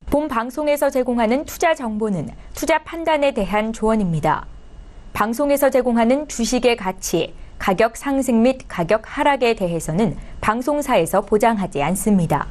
본 방송에서 제공하는 투자 정보는 투자 판단에 대한 조언입니다. 방송에서 제공하는 주식의 가치, 가격 상승 및 가격 하락에 대해서는 방송사에서 보장하지 않습니다.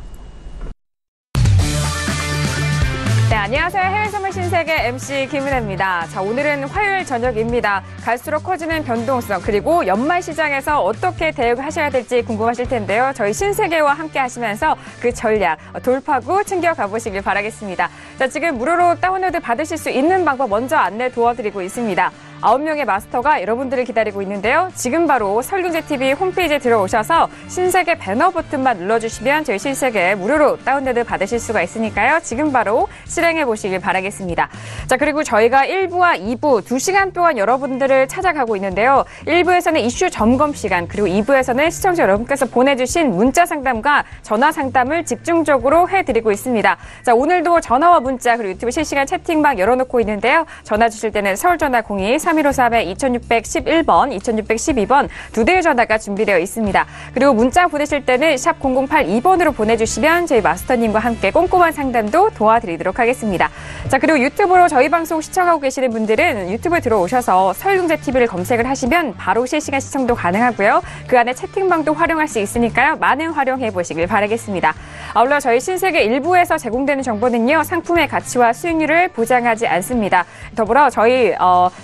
네, 안녕하세요. 해외선물 신세계 MC 김은혜입니다. 자, 오늘은 화요일 저녁입니다. 갈수록 커지는 변동성 그리고 연말 시장에서 어떻게 대응하셔야 될지 궁금하실 텐데요. 저희 신세계와 함께 하시면서 그 전략 돌파구 챙겨가 보시길 바라겠습니다. 자, 지금 무료로 다운로드 받으실 수 있는 방법 먼저 안내 도와드리고 있습니다. 9명의 마스터가 여러분들을 기다리고 있는데요. 지금 바로 설경제TV 홈페이지에 들어오셔서 신세계 배너 버튼만 눌러주시면 저희 신세계 무료로 다운로드 받으실 수가 있으니까요. 지금 바로 실행해 보시길 바라겠습니다. 자, 그리고 저희가 1부와 2부 2시간 동안 여러분들을 찾아가고 있는데요. 1부에서는 이슈 점검 시간, 그리고 2부에서는 시청자 여러분께서 보내주신 문자 상담과 전화 상담을 집중적으로 해드리고 있습니다. 자, 오늘도 전화와 문자 그리고 유튜브 실시간 채팅방 열어놓고 있는데요. 전화 주실 때는 서울전화 02-3153-2611번, 2612번 두 대의 전화가 준비되어 있습니다. 그리고 문자 보내실 때는 샵 0082번으로 보내주시면 저희 마스터님과 함께 꼼꼼한 상담도 도와드리도록 하겠습니다. 자, 그리고 유튜브로 저희 방송 시청하고 계시는 분들은 유튜브에 들어오셔서 설경제TV를 검색을 하시면 바로 실시간 시청도 가능하고요. 그 안에 채팅방도 활용할 수 있으니까요. 많은 활용해 보시길 바라겠습니다. 아울러 저희 신세계 1부에서 제공되는 정보는요. 상품의 가치와 수익률을 보장하지 않습니다. 더불어 저희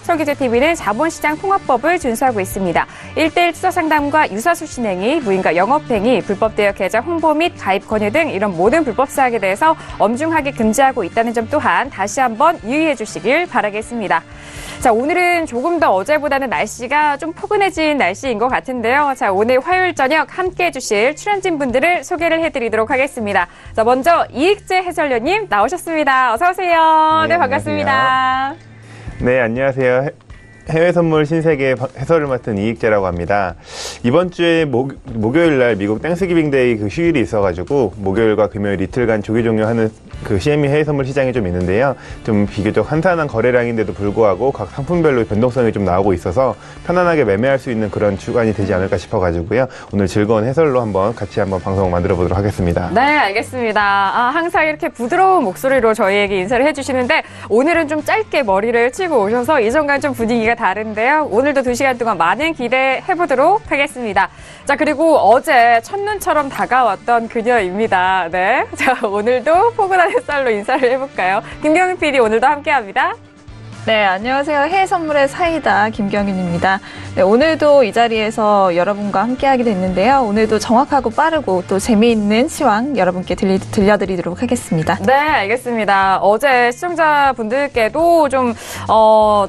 설경제TV는 자본시장 통합법을 준수하고 있습니다. 1:1 투자 상담과 유사수 신행위, 무인가 영업행위, 불법 대여 계좌 홍보 및 가입 권유 등 이런 모든 불법 사항에 대해서 엄중하게 금지하고 있다는 점 또한 다시 한번 유의해 주시길 바라겠습니다. 자, 오늘은 조금 더 어제보다는 날씨가 좀 포근해진 날씨인 것 같은데요. 자, 오늘 화요일 저녁 함께해 주실 출연진 분들을 소개를 해드리도록 하겠습니다. 자, 먼저 이익재 해설위원님 나오셨습니다. 어서 오세요. 네, 반갑습니다. 네, 안녕하세요. 해외선물 신세계 해설을 맡은 이익재라고 합니다. 이번 주에 목요일 날 미국 땡스기빙데이 그 휴일이 있어가지고 목요일과 금요일 이틀간 조기 종료하는 그 CME 해외선물 시장이 좀 있는데요. 좀 비교적 한산한 거래량인데도 불구하고 각 상품별로 변동성이 좀 나오고 있어서 편안하게 매매할 수 있는 그런 주간이 되지 않을까 싶어가지고요. 오늘 즐거운 해설로 같이 한번 방송을 만들어 보도록 하겠습니다. 네, 알겠습니다. 항상 이렇게 부드러운 목소리로 저희에게 인사를 해주시는데 오늘은 좀 짧게 머리를 치고 오셔서 이전과는 좀 분위기가 다른데요. 오늘도 2시간 동안 많은 기대해보도록 하겠습니다. 자, 그리고 어제 첫눈처럼 다가왔던 그녀입니다. 네. 자, 오늘도 포근한 햇살로 인사를 해볼까요? 김경윤 PD 오늘도 함께합니다. 네, 안녕하세요. 해외선물의 사이다 김경윤입니다. 네, 오늘도 이 자리에서 여러분과 함께하게 됐는데요. 오늘도 정확하고 빠르고 또 재미있는 시황 여러분께 들려드리도록 하겠습니다. 네, 알겠습니다. 어제 시청자분들께도 좀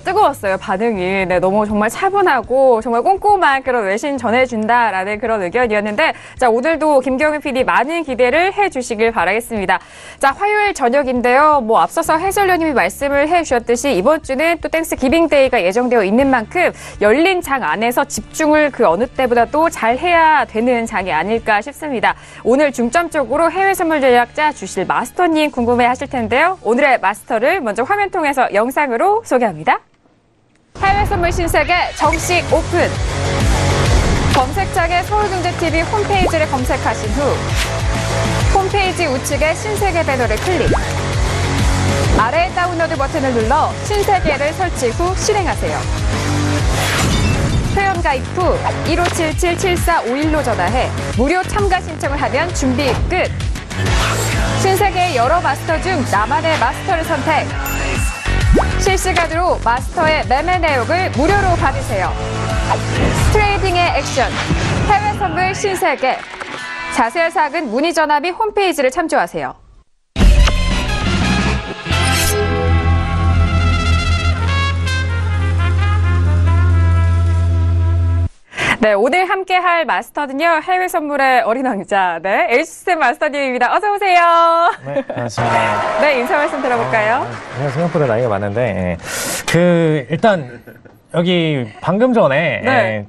뜨거웠어요, 반응이. 네, 너무 정말 차분하고 정말 꼼꼼한 그런 외신 전해준다라는 그런 의견이었는데, 자, 오늘도 김경윤 PD 많은 기대를 해주시길 바라겠습니다. 자, 화요일 저녁인데요. 앞서서 해설위원님이 말씀을 해주셨듯이 이번 주는 또 땡스 기빙데이가 예정되어 있는 만큼 열린 장 안에서 집중을 그 어느 때보다도 잘 해야 되는 장이 아닐까 싶습니다. 오늘 중점적으로 해외 선물 전략 짜 주실 마스터님 궁금해 하실 텐데요. 오늘의 마스터를 먼저 화면 통해서 영상으로 소개합니다. 해외 선물 신세계 정식 오픈! 검색창에 서울경제TV 홈페이지를 검색하신 후 홈페이지 우측에 신세계 배너를 클릭. 아래 다운로드 버튼을 눌러 신세계를 설치 후 실행하세요. 회원 가입 후 1577-7451로 전화해 무료 참가 신청을 하면 준비 끝! 신세계의 여러 마스터 중 나만의 마스터를 선택! 실시간으로 마스터의 매매 내역을 무료로 받으세요. 트레이딩의 액션, 해외 선물 신세계. 자세한 사항은 문의 전화 및 홈페이지를 참조하세요. 네, 오늘 함께할 마스터는요, 해외 선물의 어린 왕자, 네, H스템 마스터님입니다. 어서 오세요. 네, 반갑습니다. 네, 인사 말씀 들어볼까요? 제가 생각보다 나이가 많은데, 일단, 여기 방금 전에, 네.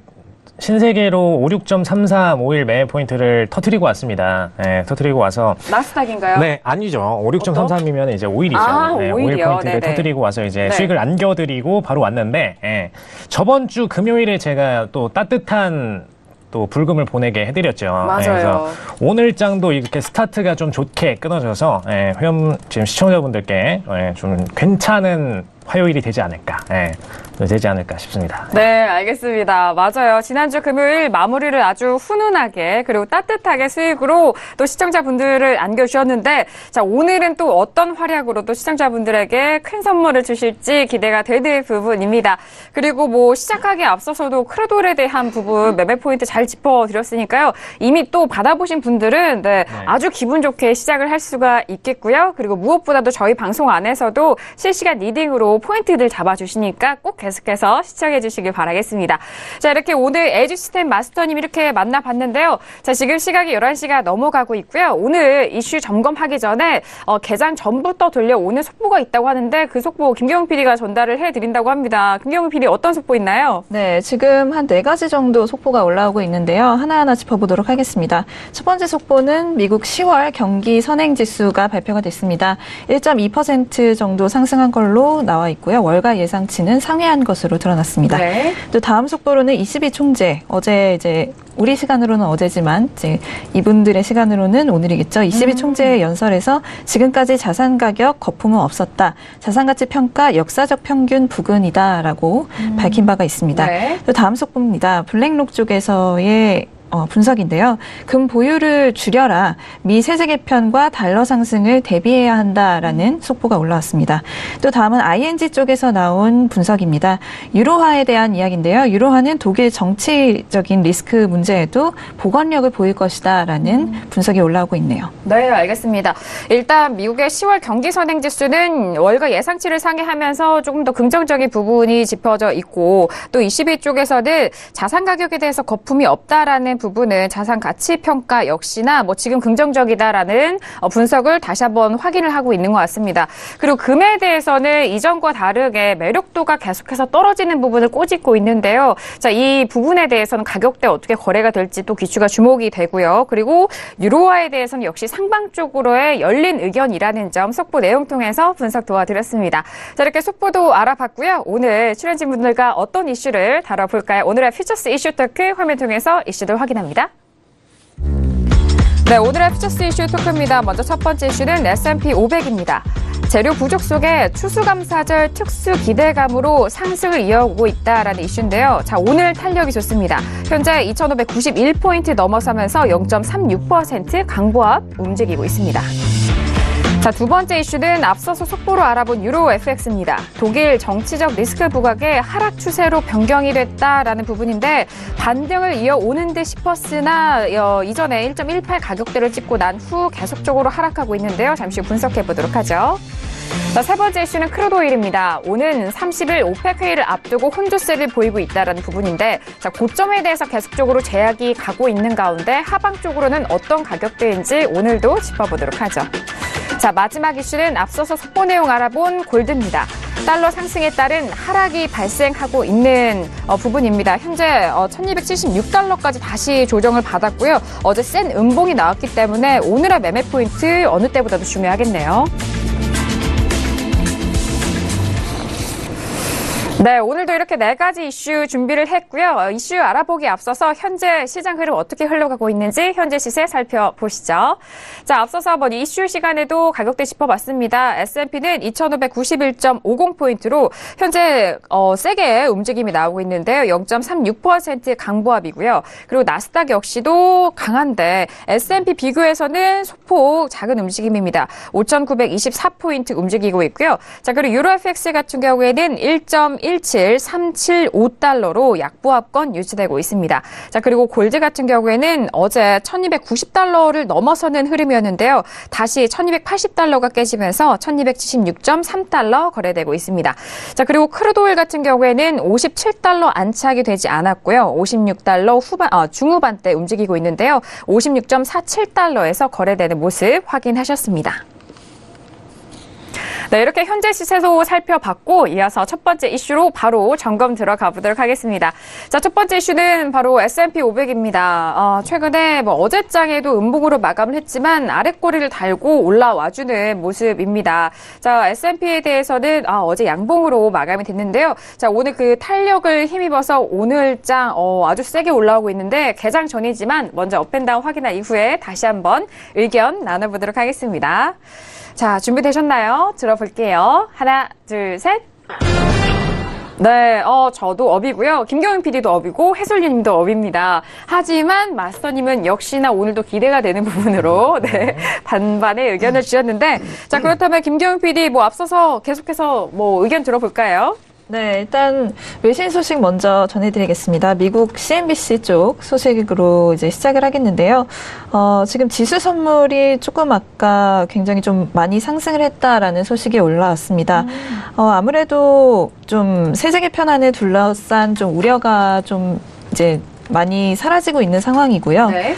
신세계로 56.3351 매매 포인트를 터트리고 왔습니다. 네, 터트리고 와서. 나스닥인가요? 네, 아니죠. 56.33이면 이제 5일이죠. 아, 네, 5일이요? 5일 포인트를 네네. 터트리고 와서 이제 네. 수익을 안겨드리고 바로 왔는데, 예. 저번 주 금요일에 제가 또 따뜻한 또 불금을 보내게 해드렸죠. 맞아요. 예, 그래서 오늘 장도 이렇게 스타트가 좀 좋게 끊어져서 예, 회원 지금 시청자분들께 예, 좀 괜찮은 화요일이 되지 않을까, 예, 되지 않을까 싶습니다. 네, 알겠습니다. 맞아요. 지난주 금요일 마무리를 아주 훈훈하게 그리고 따뜻하게 수익으로 또 시청자분들을 안겨주셨는데 자, 오늘은 또 어떤 활약으로 또 시청자분들에게 큰 선물을 주실지 기대가 되는 부분입니다. 그리고 뭐 시작하기에 앞서서도 크루돌에 대한 부분 매매 포인트 잘 짚어드렸으니까요. 이미 또 받아보신 분들은 네, 아주 기분 좋게 시작을 할 수가 있겠고요. 그리고 무엇보다도 저희 방송 안에서도 실시간 리딩으로 포인트들 잡아주시니까 꼭 계속해서 시청해 주시길 바라겠습니다. 자, 이렇게 오늘 에듀시스템 마스터님 이렇게 만나봤는데요. 자, 지금 시각이 11시가 넘어가고 있고요. 오늘 이슈 점검하기 전에 개장 전부터 들려오는 속보가 있다고 하는데 그 속보 김경훈 PD가 전달을 해드린다고 합니다. 김경훈 PD 어떤 속보 있나요? 네, 지금 한 4가지 정도 속보가 올라오고 있는데요. 하나하나 짚어보도록 하겠습니다. 첫 번째 속보는 미국 10월 경기 선행지수가 발표가 됐습니다. 1.2% 정도 상승한 걸로 나와 있고요. 월가 예상치는 상회한 것으로 드러났습니다. 네. 또 다음 속보로는 22총재, 어제 이제 우리 시간으로는 어제지만 이제 이분들의 시간으로는 오늘이겠죠. 22총재 연설에서 지금까지 자산 가격 거품은 없었다. 자산 가치 평가 역사적 평균 부근이다라고 밝힌 바가 있습니다. 네. 또 다음 속보입니다. 블랙록 쪽에서의 분석인데요. 금 보유를 줄여라. 미 세제 개편과 달러 상승을 대비해야 한다라는 속보가 올라왔습니다. 또 다음은 ING 쪽에서 나온 분석입니다. 유로화에 대한 이야기인데요. 유로화는 독일 정치적인 리스크 문제에도 보건력을 보일 것이다라는 분석이 올라오고 있네요. 네, 알겠습니다. 일단 미국의 10월 경기 선행지수는 월가 예상치를 상회하면서 조금 더 긍정적인 부분이 짚어져 있고 또 22쪽에서는 자산 가격에 대해서 거품이 없다라는 부분은 자산 가치 평가 역시나 뭐 지금 긍정적이다라는 분석을 다시 한번 확인을 하고 있는 것 같습니다. 그리고 금에 대해서는 이전과 다르게 매력도가 계속해서 떨어지는 부분을 꼬집고 있는데요. 자, 이 부분에 대해서는 가격대 어떻게 거래가 될지 또 기추가 주목이 되고요. 그리고 유로화에 대해서는 역시 상방 쪽으로의 열린 의견이라는 점 속보 내용 통해서 분석 도와드렸습니다. 자, 이렇게 속보도 알아봤고요. 오늘 출연진 분들과 어떤 이슈를 다뤄볼까요? 오늘의 퓨처스 이슈 토크 화면 통해서 이슈들 확인합니다. 네, 오늘의 퓨처스 이슈 토크입니다. 먼저 첫 번째 이슈는 S&P 500입니다. 재료 부족 속에 추수감사절 특수 기대감으로 상승을 이어오고 있다라는 이슈인데요. 자, 오늘 탄력이 좋습니다. 현재 2,591포인트 넘어서면서 0.36% 강보합 움직이고 있습니다. 자, 두 번째 이슈는 앞서서 속보로 알아본 유로 FX입니다. 독일 정치적 리스크 부각의 하락 추세로 변경이 됐다라는 부분인데 반등을 이어오는 듯 싶었으나 이전에 1.18 가격대를 찍고 난 후 계속적으로 하락하고 있는데요. 잠시 후 분석해 보도록 하죠. 자, 세 번째 이슈는 크루드오일입니다. 오는 30일 오펙 회의를 앞두고 혼조세를 보이고 있다는 부분인데 자, 고점에 대해서 계속적으로 제약이 가고 있는 가운데 하방 쪽으로는 어떤 가격대인지 오늘도 짚어보도록 하죠. 자, 마지막 이슈는 앞서서 속보 내용 알아본 골드입니다. 달러 상승에 따른 하락이 발생하고 있는 부분입니다. 현재 1276달러까지 다시 조정을 받았고요. 어제 센 음봉이 나왔기 때문에 오늘의 매매 포인트 어느 때보다도 중요하겠네요. 네, 오늘도 이렇게 4가지 이슈 준비를 했고요. 이슈 알아보기 앞서서 현재 시장 흐름 어떻게 흘러가고 있는지 현재 시세 살펴보시죠. 자, 앞서서 이슈 시간에도 가격대 짚어봤습니다. S&P는 2,591.50포인트로 현재 세게 움직임이 나오고 있는데요. 0.36% 강보합이고요. 그리고 나스닥 역시도 강한데 S&P 비교해서는 소폭 작은 움직임입니다. 5,924포인트 움직이고 있고요. 자, 그리고 유로 FX 같은 경우에는 1.17375달러로 약보합권 유지되고 있습니다. 자, 그리고 골드 같은 경우에는 어제 1290달러를 넘어서는 흐름이었는데요. 다시 1280달러가 깨지면서 1276.3달러 거래되고 있습니다. 자, 그리고 크루드오일 같은 경우에는 57달러 안착이 되지 않았고요. 56달러 중후반대 움직이고 있는데요. 56.47달러에서 거래되는 모습 확인하셨습니다. 네, 이렇게 현재 시세도 살펴봤고 이어서 첫 번째 이슈로 바로 점검 들어가 보도록 하겠습니다. 자, 첫 번째 이슈는 바로 S&P 500입니다. 최근에 어제장에도 음봉으로 마감을 했지만 아랫꼬리를 달고 올라와주는 모습입니다. 자, S&P에 대해서는 어제 양봉으로 마감이 됐는데요. 자, 오늘 그 탄력을 힘입어서 오늘장 아주 세게 올라오고 있는데 개장 전이지만 먼저 업앤다운 확인한 이후에 다시 한번 의견 나눠보도록 하겠습니다. 자, 준비되셨나요? 들어볼게요. 하나, 둘, 셋. 네, 저도 업이고요. 김경윤 PD도 업이고 해솔님도 업입니다. 하지만 마스터님은 역시나 오늘도 기대가 되는 부분으로 네, 반반의 의견을 주셨는데 자, 그렇다면 김경윤 PD 앞서서 계속해서 의견 들어볼까요? 네, 일단 외신 소식 먼저 전해드리겠습니다. 미국 CNBC 쪽 소식으로 이제 시작을 하겠는데요. 지금 지수 선물이 조금 아까 굉장히 좀 많이 상승을 했다라는 소식이 올라왔습니다. 아무래도 좀 세제 개편안에 둘러싼 좀 우려가 좀 이제 많이 사라지고 있는 상황이고요. 네.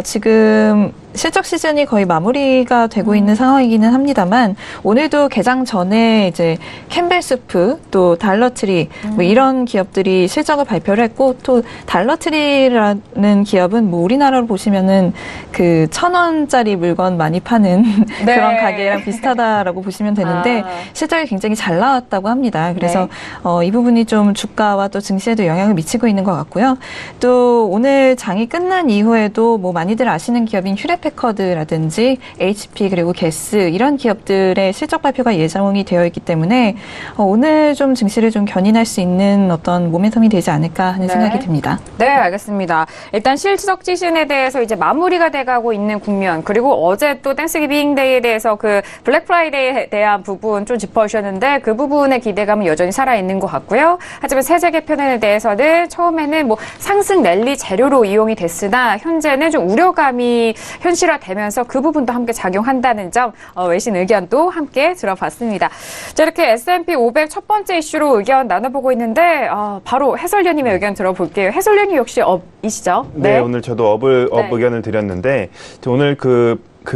지금 실적 시즌이 거의 마무리가 되고 있는 상황이기는 합니다만 오늘도 개장 전에 이제 캠벨스프 또 달러트리 이런 기업들이 실적을 발표를 했고 또 달러트리라는 기업은 우리나라로 보시면은 그 1,000원짜리 물건 많이 파는 네. 그런 가게랑 비슷하다라고 보시면 되는데 실적이 굉장히 잘 나왔다고 합니다. 그래서 네. 이 부분이 좀 주가와 또 증시에도 영향을 미치고 있는 것 같고요. 또 오늘 장이 끝난 이후에도 많이들 아시는 기업인 휴레패커드라든지 HP 그리고 게스 이런 기업들의 실적 발표가 예정이 되어 있기 때문에 오늘 좀 증시를 좀 견인할 수 있는 어떤 모멘텀이 되지 않을까 하는 생각이 듭니다. 네, 알겠습니다. 일단 실적 시즌에 대해서 이제 마무리가 돼가고 있는 국면 그리고 어제 또 땡스기빙 데이에 대해서 그 블랙 프라이데이에 대한 부분 좀 짚어주셨는데 그 부분의 기대감은 여전히 살아있는 것 같고요. 하지만 세제 개편에 대해서는 처음에는 상승 랠리 재료로 이용이 됐으나 현재는 좀 우려감이 현실화되면서 그 부분도 함께 작용한다는 점 외신 의견도 함께 들어봤습니다. 자, 이렇게 S&P 500 첫 번째 이슈로 의견 나눠보고 있는데 바로 해설위원님의 의견 들어볼게요. 해설위원님 역시 업이시죠? 네, 오늘 저도 업 의견을 드렸는데 오늘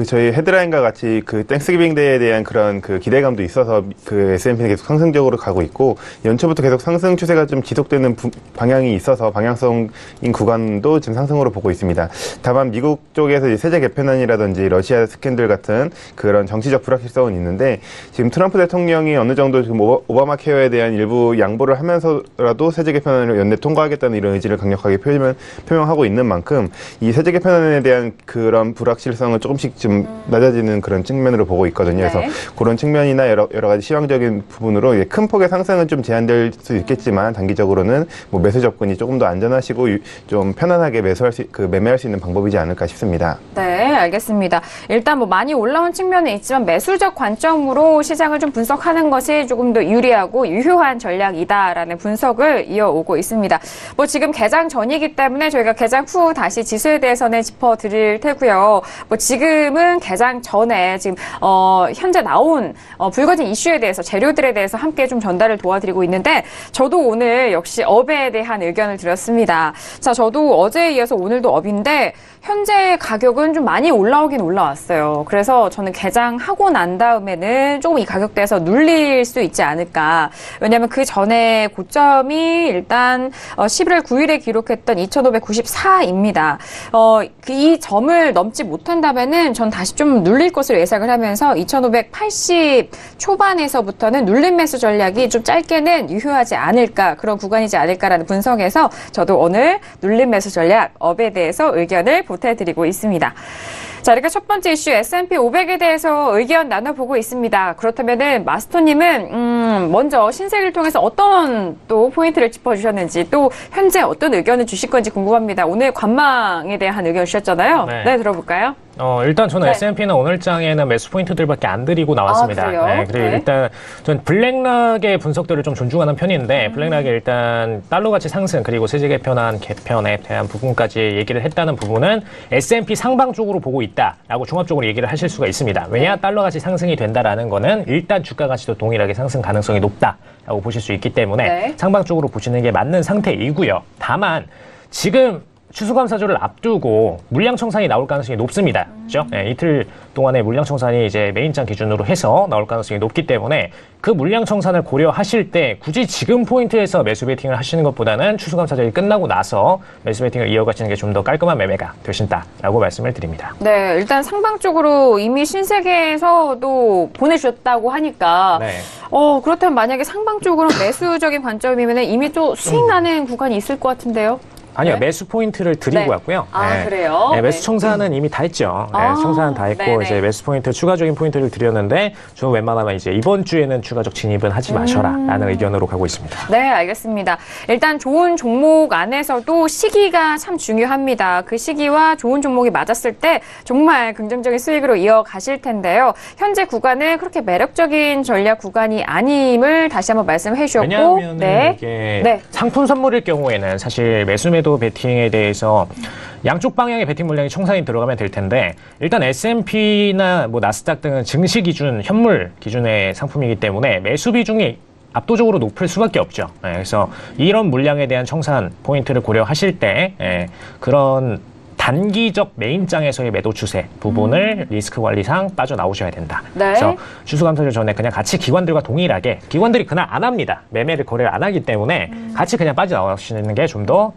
저희 헤드라인과 같이 그 땡스기빙 데이에 대한 그런 그 기대감도 있어서 그 S&P는 계속 상승적으로 가고 있고 연초부터 계속 상승 추세가 좀 지속되는 방향이 있어서 방향성인 구간도 지금 상승으로 보고 있습니다. 다만 미국 쪽에서 이제 세제 개편안이라든지 러시아 스캔들 같은 그런 정치적 불확실성은 있는데 지금 트럼프 대통령이 어느 정도 지금 오바마 케어에 대한 일부 양보를 하면서라도 세제 개편안을 연내 통과하겠다는 이런 의지를 강력하게 표명하고 있는 만큼 이 세제 개편안에 대한 그런 불확실성을 조금씩 좀 낮아지는 그런 측면으로 보고 있거든요. 그래서 그런 측면이나 여러 가지 시황적인 부분으로 큰 폭의 상승은 좀 제한될 수 있겠지만 단기적으로는 매수 접근이 조금 더 안전하시고 좀 편안하게 매매할 수 있는 방법이지 않을까 싶습니다. 네, 알겠습니다. 일단 많이 올라온 측면은 있지만 매수적 관점으로 시장을 좀 분석하는 것이 조금 더 유리하고 유효한 전략이다라는 분석을 이어오고 있습니다. 지금 개장 전이기 때문에 저희가 개장 후 다시 지수에 대해서는 짚어드릴 테고요. 지금은 개장 전에 지금 현재 나온 불거진 이슈에 대해서 재료들에 대해서 함께 좀 전달을 도와드리고 있는데 저도 오늘 역시 업에 대한 의견을 드렸습니다. 자, 저도 어제에 이어서 오늘도 업인데 현재 가격은 좀 많이 올라오긴 올라왔어요. 그래서 저는 개장하고 난 다음에는 조금 이 가격대에서 눌릴 수 있지 않을까. 왜냐하면 그 전에 고점이 일단 11월 9일에 기록했던 2,594입니다. 이 점을 넘지 못한다면은 전 다시 좀 눌릴 것으로 예상을 하면서 2,580 초반에서부터는 눌림 매수 전략이 좀 짧게는 유효하지 않을까, 그런 구간이지 않을까라는 분석에서 저도 오늘 눌림 매수 전략 업에 대해서 의견을 보태드리고 있습니다. 자, 이렇게 첫 번째 이슈 S&P 500에 대해서 의견 나눠보고 있습니다. 그렇다면은 마스터님은 먼저 신세계를 통해서 어떤 또 포인트를 짚어주셨는지 또 현재 어떤 의견을 주실 건지 궁금합니다. 오늘 관망에 대한 의견 주셨잖아요. 네, 들어볼까요? 일단 저는 S&P는 오늘장에는 매수 포인트들밖에 안 드리고 나왔습니다. 그래요? 그리고 일단 전 블랙락의 분석들을 좀 존중하는 편인데 블랙락이 일단 달러 가치 상승 그리고 세제 개편에 대한 부분까지 얘기를 했다는 부분은 S&P 상방 쪽으로 보고 있다라고 종합적으로 얘기를 하실 수가 있습니다. 왜냐? 달러 가치 상승이 된다라는 거는 일단 주가 가치도 동일하게 상승 가능성이 높다라고 보실 수 있기 때문에 상방 쪽으로 보시는 게 맞는 상태이고요. 다만 지금 추수감사절을 앞두고 물량 청산이 나올 가능성이 높습니다. 그렇죠? 네, 이틀 동안의 물량 청산이 이제 메인장 기준으로 해서 나올 가능성이 높기 때문에 그 물량 청산을 고려하실 때 굳이 지금 포인트에서 매수 베팅을 하시는 것보다는 추수감사절이 끝나고 나서 매수 베팅을 이어가시는 게 좀 더 깔끔한 매매가 되신다라고 말씀을 드립니다. 네, 일단 상방 쪽으로 이미 신세계에서도 보내주셨다고 하니까 네. 그렇다면 만약에 상방 쪽으로 매수적인 관점이면 이미 또 수익 나는 구간이 있을 것 같은데요. 아니요, 네? 매수 포인트를 드리고 네. 왔고요. 아, 그래요? 네, 매수 네. 청산은 이미 다 했죠. 네, 아, 청산은 다 했고, 네네. 이제 매수 포인트, 추가적인 포인트를 드렸는데, 저는 웬만하면 이제 이번 주에는 추가적 진입은 하지 마셔라라는 의견으로 가고 있습니다. 네, 알겠습니다. 일단 좋은 종목 안에서도 시기가 참 중요합니다. 그 시기와 좋은 종목이 맞았을 때 정말 긍정적인 수익으로 이어가실 텐데요. 현재 구간은 그렇게 매력적인 전략 구간이 아님을 다시 한번 말씀해 주셨고, 왜냐하면 네. 이게 네. 상품 선물일 경우에는 사실 매수 매도 베팅에 대해서 양쪽 방향의 베팅 물량이 청산이 들어가면 될 텐데 일단 S&P나 뭐 나스닥 등은 증시 기준, 현물 기준의 상품이기 때문에 매수 비중이 압도적으로 높을 수밖에 없죠. 그래서 이런 물량에 대한 청산 포인트를 고려하실 때 그런 단기적 메인장에서의 매도 추세 부분을 리스크 관리상 빠져나오셔야 된다. 네. 그래서 추수감사절 전에 그냥 같이 기관들과 동일하게 기관들이 그날 안 합니다. 매매를 거래를 안 하기 때문에 같이 그냥 빠져나오시는 게 좀 더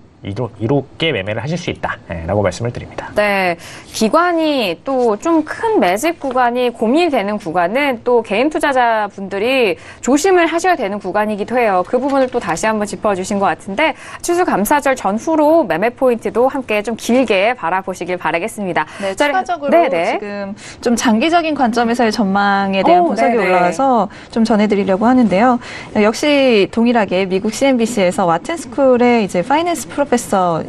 이롭게 매매를 하실 수 있다라고 말씀을 드립니다. 네, 기관이 또 좀 큰 매집 구간이 고민이 되는 구간은 또 개인 투자자분들이 조심을 하셔야 되는 구간이기도 해요. 그 부분을 또 다시 한번 짚어주신 것 같은데 추수감사절 전후로 매매 포인트도 함께 좀 길게 바라보시길 바라겠습니다. 네, 자, 추가적으로 네네. 지금 좀 장기적인 관점에서의 전망에 대한 분석이 네네. 올라와서 좀 전해드리려고 하는데요. 역시 동일하게 미국 CNBC에서 와튼스쿨의 이제 파이낸스 프로페서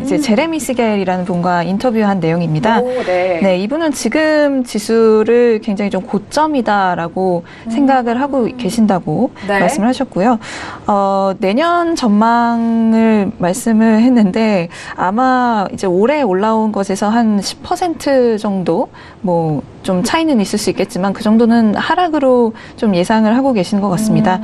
이제 제레미 시겔이라는 분과 인터뷰한 내용입니다. 오, 네. 네, 이분은 지금 지수를 굉장히 좀 고점이다라고 생각을 하고 계신다고 네. 말씀을 하셨고요. 내년 전망을 말씀을 했는데 아마 이제 올해 올라온 것에서 한 10% 정도 뭐 좀 차이는 있을 수 있겠지만 그 정도는 하락으로 좀 예상을 하고 계신 것 같습니다.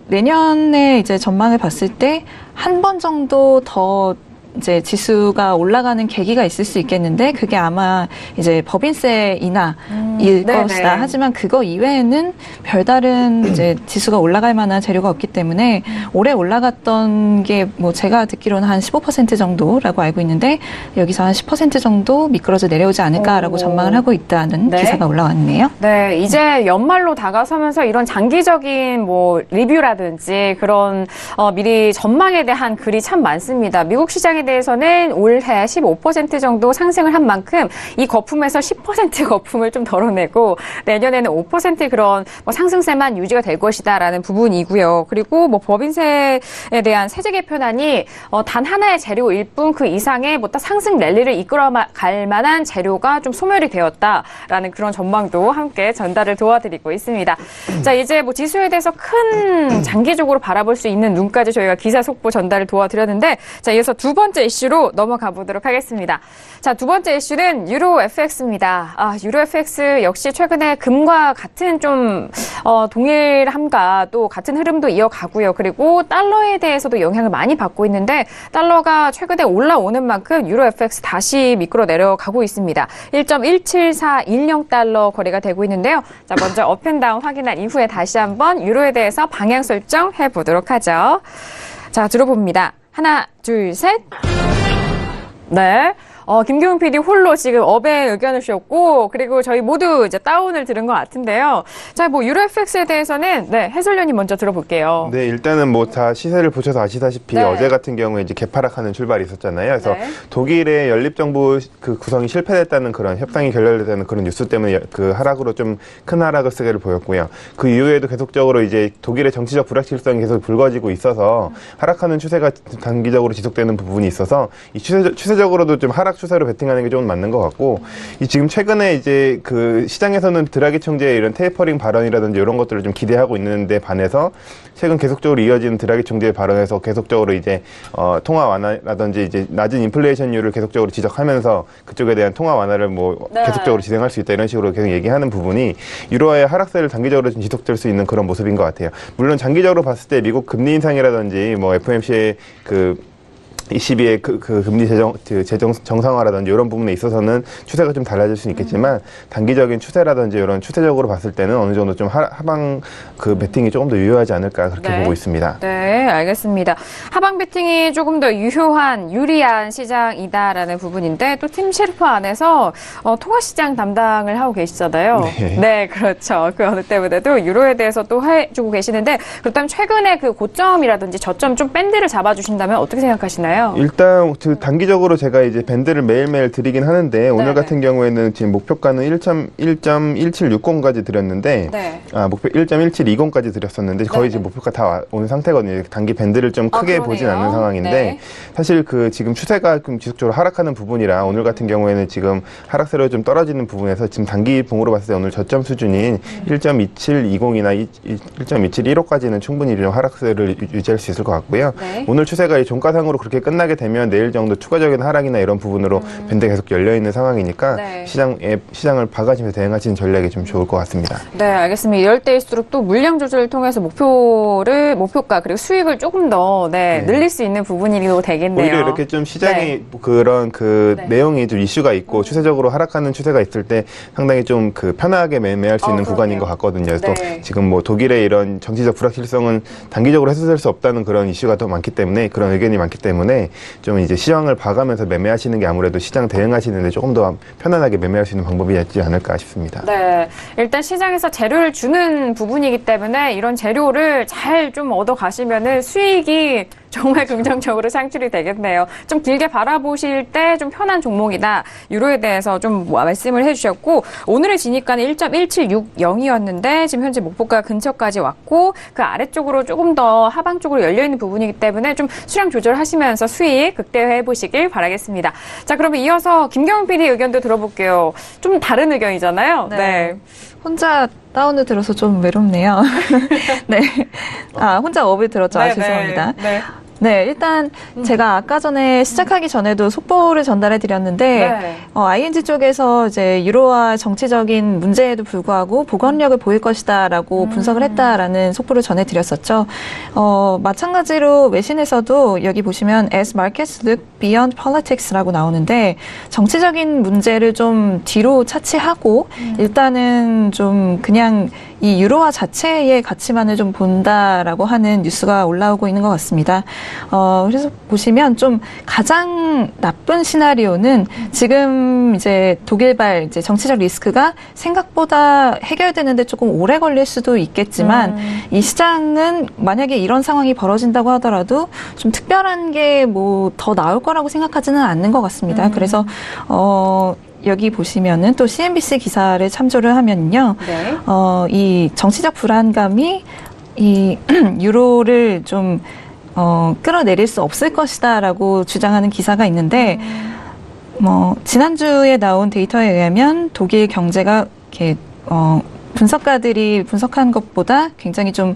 내년에 이제 전망을 봤을 때 한 번 정도 더 이제 지수가 올라가는 계기가 있을 수 있겠는데 그게 아마 이제 법인세 인하일 네네. 것이다. 하지만 그거 이외에는 별다른 이제 지수가 올라갈 만한 재료가 없기 때문에 올해 올라갔던 게 뭐 제가 듣기로는 한 15% 정도라고 알고 있는데 여기서 한 10% 정도 미끄러져 내려오지 않을까라고 오. 전망을 하고 있다는 네. 기사가 올라왔네요. 네, 이제 연말로 다가서면서 이런 장기적인 뭐 리뷰라든지 그런 미리 전망에 대한 글이 참 많습니다. 미국 시장에 대해서는 올해 15% 정도 상승을 한 만큼 이 거품에서 10% 거품을 좀 덜어내고 내년에는 5% 그런 뭐 상승세만 유지가 될 것이다라는 부분이고요. 그리고 뭐 법인세에 대한 세제 개편안이 단 하나의 재료일 뿐 그 이상의 뭐 상승 랠리를 이끌어갈 만한 재료가 좀 소멸이 되었다라는 그런 전망도 함께 전달을 도와드리고 있습니다. 자, 이제 뭐 지수에 대해서 큰 장기적으로 바라볼 수 있는 눈까지 저희가 기사 속보 전달을 도와드렸는데 자, 이어서 두 번째 이슈로 넘어가 보도록 하겠습니다. 자, 두 번째 이슈는 유로 FX입니다. 유로 FX 역시 최근에 금과 같은 좀 동일함과 또 같은 흐름도 이어가고요. 그리고 달러에 대해서도 영향을 많이 받고 있는데 달러가 최근에 올라오는 만큼 유로 FX 다시 미끄러 내려가고 있습니다. 1.17410 달러 거래가 되고 있는데요. 자, 먼저 업앤다운 확인한 이후에 다시 한번 유로에 대해서 방향 설정해 보도록 하죠. 자, 들어봅니다. 하나, 둘, 셋. 네. 김경훈 PD 홀로 지금 업에 의견을 주셨고, 그리고 저희 모두 이제 다운을 들은 것 같은데요. 자, 뭐, 유로 FX에 대해서는, 네, 해설위원님 먼저 들어볼게요. 네, 일단은 뭐 다 시세를 보셔서 아시다시피 네. 어제 같은 경우에 이제 개파락하는 출발이 있었잖아요. 그래서 네. 독일의 연립정부 그 구성이 실패됐다는 그런 협상이 결렬됐다는 그런 뉴스 때문에 그 하락으로 좀 큰 하락을 세게를 보였고요. 그 이후에도 계속적으로 이제 독일의 정치적 불확실성이 계속 불거지고 있어서 하락하는 추세가 단기적으로 지속되는 부분이 있어서 이 추세적으로도 좀 하락 추세로 베팅하는 게 좀 맞는 것 같고, 이 지금 최근에 이제 그 시장에서는 드라기 총재의 이런 테이퍼링 발언이라든지 이런 것들을 좀 기대하고 있는데 반해서 최근 계속적으로 이어지는 드라기 총재의 발언에서 계속적으로 이제 통화 완화라든지 이제 낮은 인플레이션율을 계속적으로 지적하면서 그쪽에 대한 통화 완화를 뭐 네. 계속적으로 진행할 수 있다 이런 식으로 계속 얘기하는 부분이 유로화의 하락세를 단기적으로 좀 지속될 수 있는 그런 모습인 것 같아요. 물론 장기적으로 봤을 때 미국 금리 인상이라든지 뭐 FOMC의 그 ECB의 그 금리 재정 정상화라든지 이런 부분에 있어서는 추세가 좀 달라질 수는 있겠지만 단기적인 추세라든지 이런 추세적으로 봤을 때는 어느 정도 좀 하방 그 베팅이 조금 더 유효하지 않을까 그렇게 보고 있습니다. 네, 알겠습니다. 하방 베팅이 조금 더 유리한 시장이다라는 부분인데 또 팀 셰르파 안에서 통화시장 담당을 하고 계시잖아요. 네, 그렇죠. 그 어느 때보다도 유로에 대해서 또 해주고 계시는데 그렇다면 최근에 그 고점이라든지 저점 좀 밴드를 잡아주신다면 어떻게 생각하시나요? 일단 단기적으로 제가 이제 밴드를 매일매일 드리긴 하는데 오늘 같은 경우에는 지금 목표가는 1.1760까지 드렸는데 목표 1.1720까지 드렸었는데 거의 지금 목표가 다 온 상태거든요. 단기 밴드를 좀 크게 보진 않는 상황인데 사실 그 지금 추세가 좀 지속적으로 하락하는 부분이라 오늘 같은 경우에는 지금 하락세로 좀 떨어지는 부분에서 지금 단기 봉으로 봤을 때 오늘 저점 수준인 1.2720이나 1.2715까지는 충분히 좀 하락세를 유지할 수 있을 것 같고요. 오늘 추세가 종가상으로 그렇게 끝나게 되면 내일 정도 추가적인 하락이나 이런 부분으로 밴드 계속 열려 있는 상황이니까 시장을 봐가시면서 대응하시는 전략이 좀 좋을 것 같습니다. 네, 알겠습니다. 이럴 때일수록 또 물량 조절을 통해서 목표가 그리고 수익을 조금 더 늘릴 수 있는 부분이 되겠네요. 오히려 이렇게 좀 시장이 그런 내용이 좀 이슈가 있고 추세적으로 하락하는 추세가 있을 때 상당히 좀 편하게 매매할 수 있는 구간인 것 같거든요. 또 지금 뭐 독일의 이런 정치적 불확실성은 단기적으로 해소될 수 없다는 그런 이슈가 더 많기 때문에 그런 의견이 많기 때문에 좀 이제 시장을 봐가면서 매매하시는 게 아무래도 시장 대응하시는데 조금 더 편안하게 매매할 수 있는 방법이 있지 않을까 싶습니다. 네, 일단 시장에서 재료를 주는 부분이기 때문에 이런 재료를 잘 좀 얻어 가시면은 수익이 정말 긍정적으로 창출이 되겠네요. 좀 길게 바라보실 때 좀 편한 종목이다. 유로에 대해서 좀 말씀을 해주셨고 오늘의 진입가는 1.1760이었는데 지금 현재 목표가 근처까지 왔고 그 아래쪽으로 조금 더 하방 쪽으로 열려있는 부분이기 때문에 좀 수량 조절하시면서 수익 극대화해 보시길 바라겠습니다. 자, 그러면 이어서 김경훈 PD 의견도 들어볼게요. 좀 다른 의견이잖아요. 네. 혼자 다운을 들어서 좀 외롭네요. 네. 혼자 업을 들었죠. 죄송합니다. 네, 일단 제가 아까 전에 시작하기 전에도 속보를 전달해 드렸는데 ING 쪽에서 이제 유로화 정치적인 문제에도 불구하고 복원력을 보일 것이다라고 분석을 했다라는 속보를 전해 드렸었죠. 마찬가지로 외신에서도 여기 보시면 as markets look beyond politics라고 나오는데 정치적인 문제를 좀 뒤로 차치하고 일단은 좀 그냥 이 유로화 자체의 가치만을 좀 본다라고 하는 뉴스가 올라오고 있는 것 같습니다. 그래서 보시면 좀 가장 나쁜 시나리오는 지금 이제 독일발 이제 정치적 리스크가 생각보다 해결되는데 조금 오래 걸릴 수도 있겠지만 이 시장은 만약에 이런 상황이 벌어진다고 하더라도 좀 특별한 게 뭐 더 나올 거라고 생각하지는 않는 것 같습니다. 그래서 여기 보시면은 또 CNBC 기사를 참조를 하면요. 이 정치적 불안감이 이 유로를 좀 끌어내릴 수 없을 것이다라고 주장하는 기사가 있는데 지난주에 나온 데이터에 의하면 독일 경제가 이렇게 분석가들이 분석한 것보다 굉장히 좀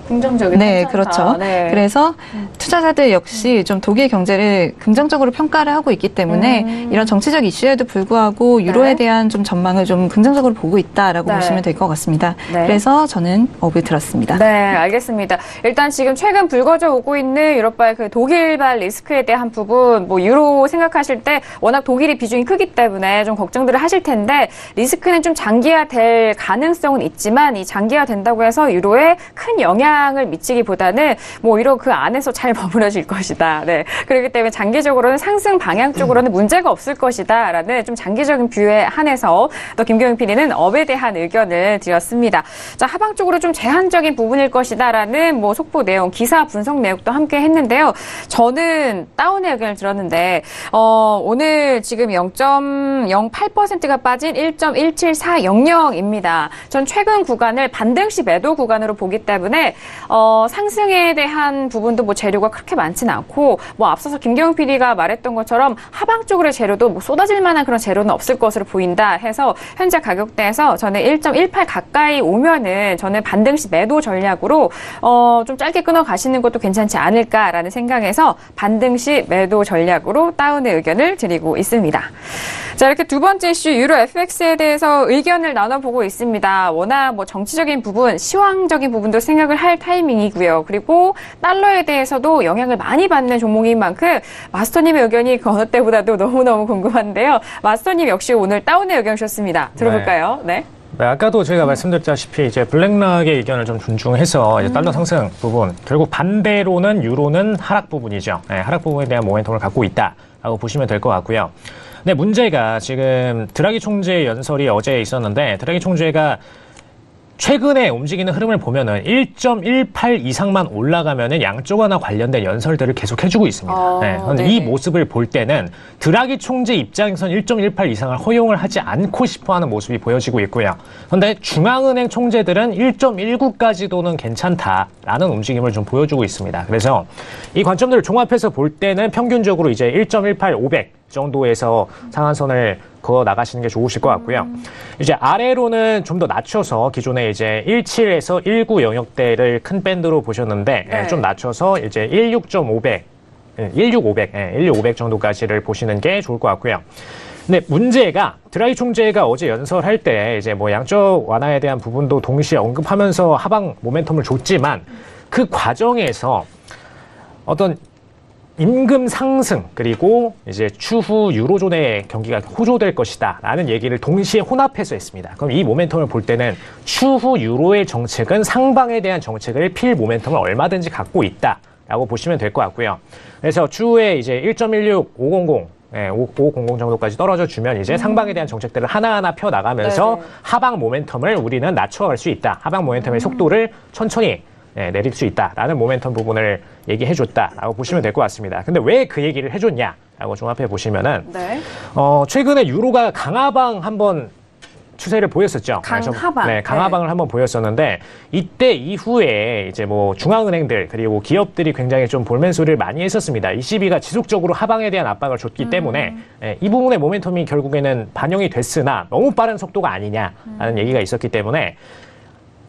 긍정적인 네, 그렇죠. 그래서 투자자들 역시 좀 독일 경제를 긍정적으로 평가를 하고 있기 때문에 이런 정치적 이슈에도 불구하고 유로에 대한 좀 전망을 좀 긍정적으로 보고 있다라고 보시면 될 것 같습니다. 그래서 저는 업을 들었습니다. 네, 알겠습니다. 일단 지금 최근 불거져 오고 있는 유럽발 그 독일발 리스크에 대한 부분, 뭐 유로 생각하실 때 워낙 독일이 비중이 크기 때문에 좀 걱정들을 하실 텐데 리스크는 좀 장기화될 가능성은 있지만 이 장기화된다고 해서 유로에 큰 영향을 미치기보다는 뭐 오히려 그 안에서 잘 머무러질 것이다. 네. 그렇기 때문에 장기적으로는 상승 방향 쪽으로는 문제가 없을 것이다라는 좀 장기적인 뷰에 한해서 또 김경훈 PD는 업에 대한 의견을 드렸습니다. 자, 하방 쪽으로 좀 제한적인 부분일 것이다라는 뭐 속보 내용, 기사 분석 내용도 함께 했는데요. 저는 다운의 의견을 들었는데 오늘 지금 0.08%가 빠진 1.17400입니다. 전 최근 구간을 반등시 매도 구간으로 보기 때문에 상승에 대한 부분도 뭐 재료가 그렇게 많지는 않고 뭐 앞서서 김경훈 PD가 말했던 것처럼 하방 쪽으로의 재료도 뭐 쏟아질 만한 그런 재료는 없을 것으로 보인다 해서 현재 가격대에서 저는 1.18 가까이 오면은 저는 반등시 매도 전략으로 좀 짧게 끊어 가시는 것도 괜찮지 않을까라는 생각에서 반등시 매도 전략으로 다운의 의견을 드리고 있습니다. 자, 이렇게 두 번째 이슈 유로 FX에 대해서 의견을 나눠보고 있습니다. 워낙 뭐 정치적인 부분, 시황적인 부분도 생각을 할 살 타이밍이고요. 그리고 달러에 대해서도 영향을 많이 받는 종목인 만큼 마스터님의 의견이 그 어느 때보다도 너무너무 궁금한데요. 마스터님 역시 오늘 다운의 의견 주셨습니다. 들어볼까요? 네. 네, 아까도 제가 말씀드렸다시피 이제 블랙락의 의견을 좀 존중해서 이제 달러 상승 부분, 결국 반대로는 유로는 하락 부분이죠. 네, 하락 부분에 대한 모멘텀을 갖고 있다라고 보시면 될 것 같고요. 근데 문제가 지금 드라기 총재 연설이 어제 있었는데 드라기 총재가 최근에 움직이는 흐름을 보면은 1.18 이상만 올라가면은 양쪽 하나 관련된 연설들을 계속 해주고 있습니다. 네, 그런데 이 모습을 볼 때는 드라기 총재 입장에선 1.18 이상을 허용을 하지 않고 싶어하는 모습이 보여지고 있고요. 그런데 중앙은행 총재들은 1.19까지도는 괜찮다라는 움직임을 좀 보여주고 있습니다. 그래서 이 관점들을 종합해서 볼 때는 평균적으로 이제 1.18, 500 정도에서 상한선을 그어 나가시는 게 좋으실 것 같고요. 이제 아래로는 좀 더 낮춰서 기존에 이제 17에서 19 영역대를 큰 밴드로 보셨는데 네. 좀 낮춰서 이제 16.500, 16500 정도까지를 보시는 게 좋을 것 같고요. 근데 문제가 드라기 총재가 어제 연설할 때 이제 뭐 양적 완화에 대한 부분도 동시에 언급하면서 하방 모멘텀을 줬지만 그 과정에서 어떤 임금 상승 그리고 이제 추후 유로존의 경기가 호조될 것이다 라는 얘기를 동시에 혼합해서 했습니다. 그럼 이 모멘텀을 볼 때는 추후 유로의 정책은 상방에 대한 정책을 필 모멘텀을 얼마든지 갖고 있다 라고 보시면 될 것 같고요. 그래서 추후에 이제 1.16, 500 500 정도까지 떨어져 주면 이제 상방에 대한 정책들을 하나하나 펴 나가면서 하방 모멘텀을 우리는 낮춰갈 수 있다. 하방 모멘텀의 속도를 천천히 내릴 수 있다라는 모멘텀 부분을 얘기해줬다라고 보시면 될 것 같습니다. 근데 왜 그 얘기를 해줬냐라고 종합해 보시면은 최근에 유로가 강하방 한번 추세를 보였었죠. 강하방. 네, 강하방을 한번 보였었는데 이때 이후에 이제 뭐 중앙은행들 그리고 기업들이 굉장히 좀 볼멘 소리를 많이 했었습니다. ECB가 지속적으로 하방에 대한 압박을 줬기 때문에 이 부분의 모멘텀이 결국에는 반영이 됐으나 너무 빠른 속도가 아니냐라는 얘기가 있었기 때문에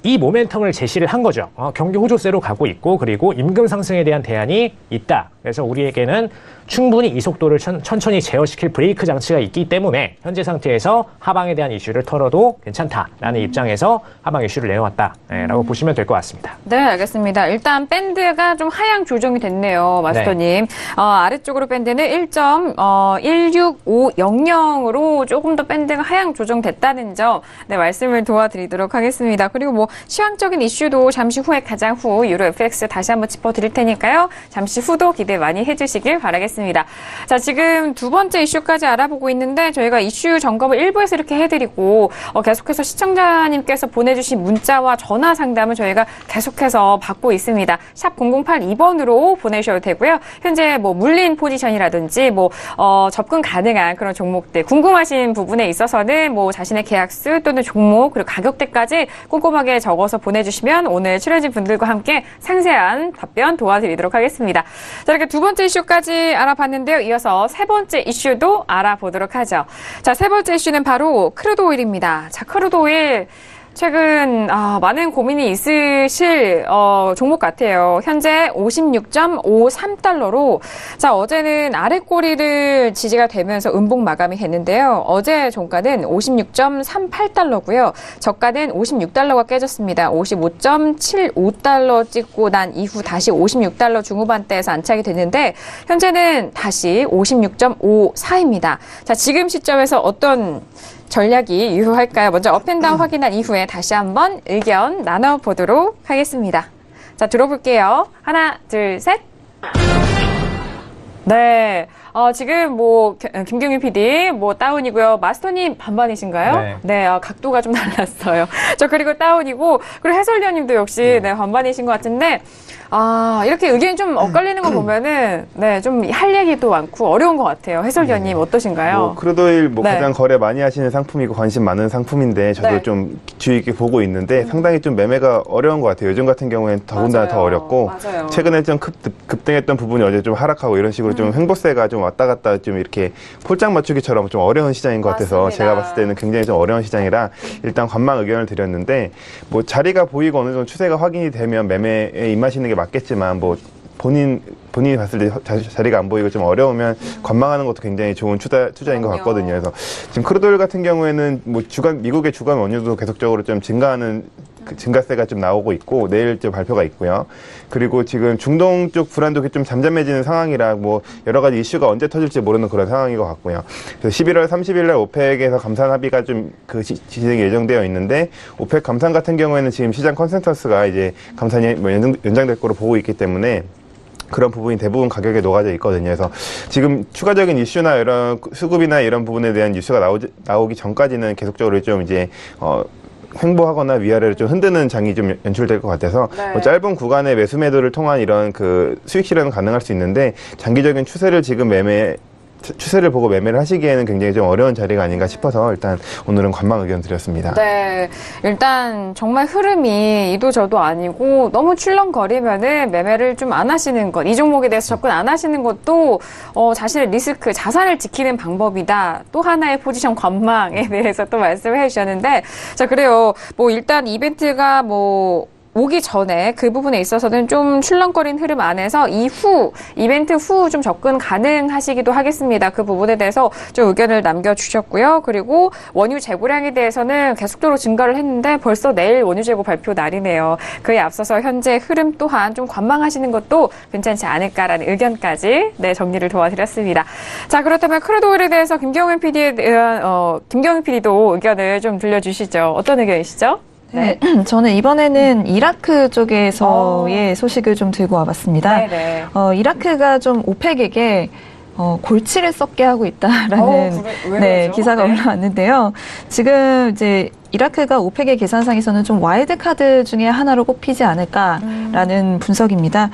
이 모멘텀을 제시를 한 거죠. 경기 호조세로 가고 있고 그리고 임금 상승에 대한 대안이 있다. 그래서 우리에게는 충분히 이 속도를 천천히 제어시킬 브레이크 장치가 있기 때문에 현재 상태에서 하방에 대한 이슈를 털어도 괜찮다라는 입장에서 하방 이슈를 내놓았다라고 보시면 될 것 같습니다. 네, 알겠습니다. 일단 밴드가 좀 하향 조정이 됐네요, 마스터님. 아래쪽으로 밴드는 1.16500으로 조금 더 밴드가 하향 조정됐다는 점, 말씀을 도와드리도록 하겠습니다. 그리고 뭐 시황적인 이슈도 잠시 후에 가장 후 유로 FX 다시 한번 짚어드릴 테니까요. 잠시 후도 기대 많이 해주시길 바라겠습니다. 자, 지금 두 번째 이슈까지 알아보고 있는데 저희가 이슈 점검을 1부에서 이렇게 해드리고 계속해서 시청자님께서 보내주신 문자와 전화 상담을 저희가 계속해서 받고 있습니다. 샵 0082번으로 보내셔도 되고요. 현재 뭐 물린 포지션이라든지 뭐 접근 가능한 그런 종목들 궁금하신 부분에 있어서는 뭐 자신의 계약수 또는 종목 그리고 가격대까지 꼼꼼하게 적어서 보내주시면 오늘 출연진 분들과 함께 상세한 답변 도와드리도록 하겠습니다. 자, 이렇게 두 번째 이슈까지 알아봤는데요. 이어서 세 번째 이슈도 알아보도록 하죠. 자, 세 번째 이슈는 바로 크루드 오일입니다. 자, 크루드 오일 최근 많은 고민이 있으실 종목 같아요. 현재 56.53달러로 자, 어제는 아래 꼬리를 지지가 되면서 음봉 마감이 했는데요. 어제 종가는 56.38달러고요. 저가는 56달러가 깨졌습니다. 55.75달러 찍고 난 이후 다시 56달러 중후반대에서 안착이 됐는데 현재는 다시 56.54입니다. 자, 지금 시점에서 어떤 전략이 유효할까요? 먼저 업앤다운 확인한 이후에 다시 한번 의견 나눠보도록 하겠습니다. 자, 들어볼게요. 하나, 둘, 셋. 네. 지금 뭐 김경윤 PD 뭐 다운이고요. 마스터님 반반이신가요? 네. 각도가 좀 달랐어요. 저 그리고 다운이고 그리고 해설위원님도 역시 반반이신 것 같은데 이렇게 의견이 좀 엇갈리는 거 보면은 좀 할 얘기도 많고 어려운 것 같아요. 해설위원님 어떠신가요? 크루드오일 가장 거래 많이 하시는 상품이고 관심 많은 상품인데 저도 좀 주의 깊게 보고 있는데 상당히 좀 매매가 어려운 것 같아요. 요즘 같은 경우에는 더군다나 더 어렵고 최근에 좀 급등했던 부분이 어제 좀 하락하고 이런 식으로 좀 횡보세가 좀 왔다 갔다 좀 이렇게 폴짝 맞추기처럼 좀 어려운 시장인 것 같아서 제가 봤을 때는 굉장히 좀 어려운 시장이라 일단 관망 의견을 드렸는데 뭐 자리가 보이고 어느 정도 추세가 확인이 되면 매매에 임하시는 게 맞겠지만 뭐 본인이 봤을 때 자리가 안 보이고 좀 어려우면 관망하는 것도 굉장히 좋은 투자인 것 같거든요. 그래서 지금 크루드 오일 같은 경우에는 뭐 미국의 주간 원유도 계속적으로 좀 증가하는 그 증가세가 좀 나오고 있고 내일 좀 발표가 있고요. 그리고 지금 중동 쪽 불안도 좀 잠잠해지는 상황이라 뭐 여러 가지 이슈가 언제 터질지 모르는 그런 상황인 것 같고요. 그래서 11월 30일 날 오펙에서 감산 합의가 좀 진행이 예정되어 있는데 오펙 감산 같은 경우에는 지금 시장 컨센서스가 이제 감산이 뭐 연장될 거로 보고 있기 때문에 그런 부분이 대부분 가격에 녹아져 있거든요. 그래서 지금 추가적인 이슈나 이런 수급이나 이런 부분에 대한 뉴스가 나오기 전까지는 계속적으로 좀 이제 횡보하거나 위아래를 좀 흔드는 장이 좀 연출될 것 같아서 네. 뭐 짧은 구간의 매수 매도를 통한 이런 그 수익 실현은 가능할 수 있는데 장기적인 추세를 보고 매매를 하시기에는 굉장히 좀 어려운 자리가 아닌가 싶어서 일단 오늘은 관망 의견 드렸습니다. 네. 일단 정말 흐름이 이도 저도 아니고 너무 출렁거리면은 매매를 좀 안 하시는 것, 이 종목에 대해서 접근 안 하시는 것도 자신의 리스크, 자산을 지키는 방법이다. 또 하나의 포지션 관망에 대해서 또 말씀을 해주셨는데, 자, 그래요. 뭐 일단 이벤트가 오기 전에 그 부분에 있어서는 좀 출렁거린 흐름 안에서 이벤트 후 좀 접근 가능하시기도 하겠습니다. 그 부분에 대해서 좀 의견을 남겨주셨고요. 그리고 원유 재고량에 대해서는 계속적으로 증가를 했는데 벌써 내일 원유 재고 발표 날이네요. 그에 앞서서 현재 흐름 또한 좀 관망하시는 것도 괜찮지 않을까라는 의견까지 정리를 도와드렸습니다. 자, 그렇다면 크루드 오일에 대해서 김경현 PD도 의견을 좀 들려주시죠. 어떤 의견이시죠? 네. 저는 이번에는 이라크 쪽에서의 소식을 좀 들고 와봤습니다. 네네. 이라크가 좀 오펙에게 골치를 썩게 하고 있다라는 왜 기사가 올라왔는데요. 지금 이제 이라크가 오펙의 계산상에서는 좀 와일드 카드 중에 하나로 꼽히지 않을까라는 분석입니다.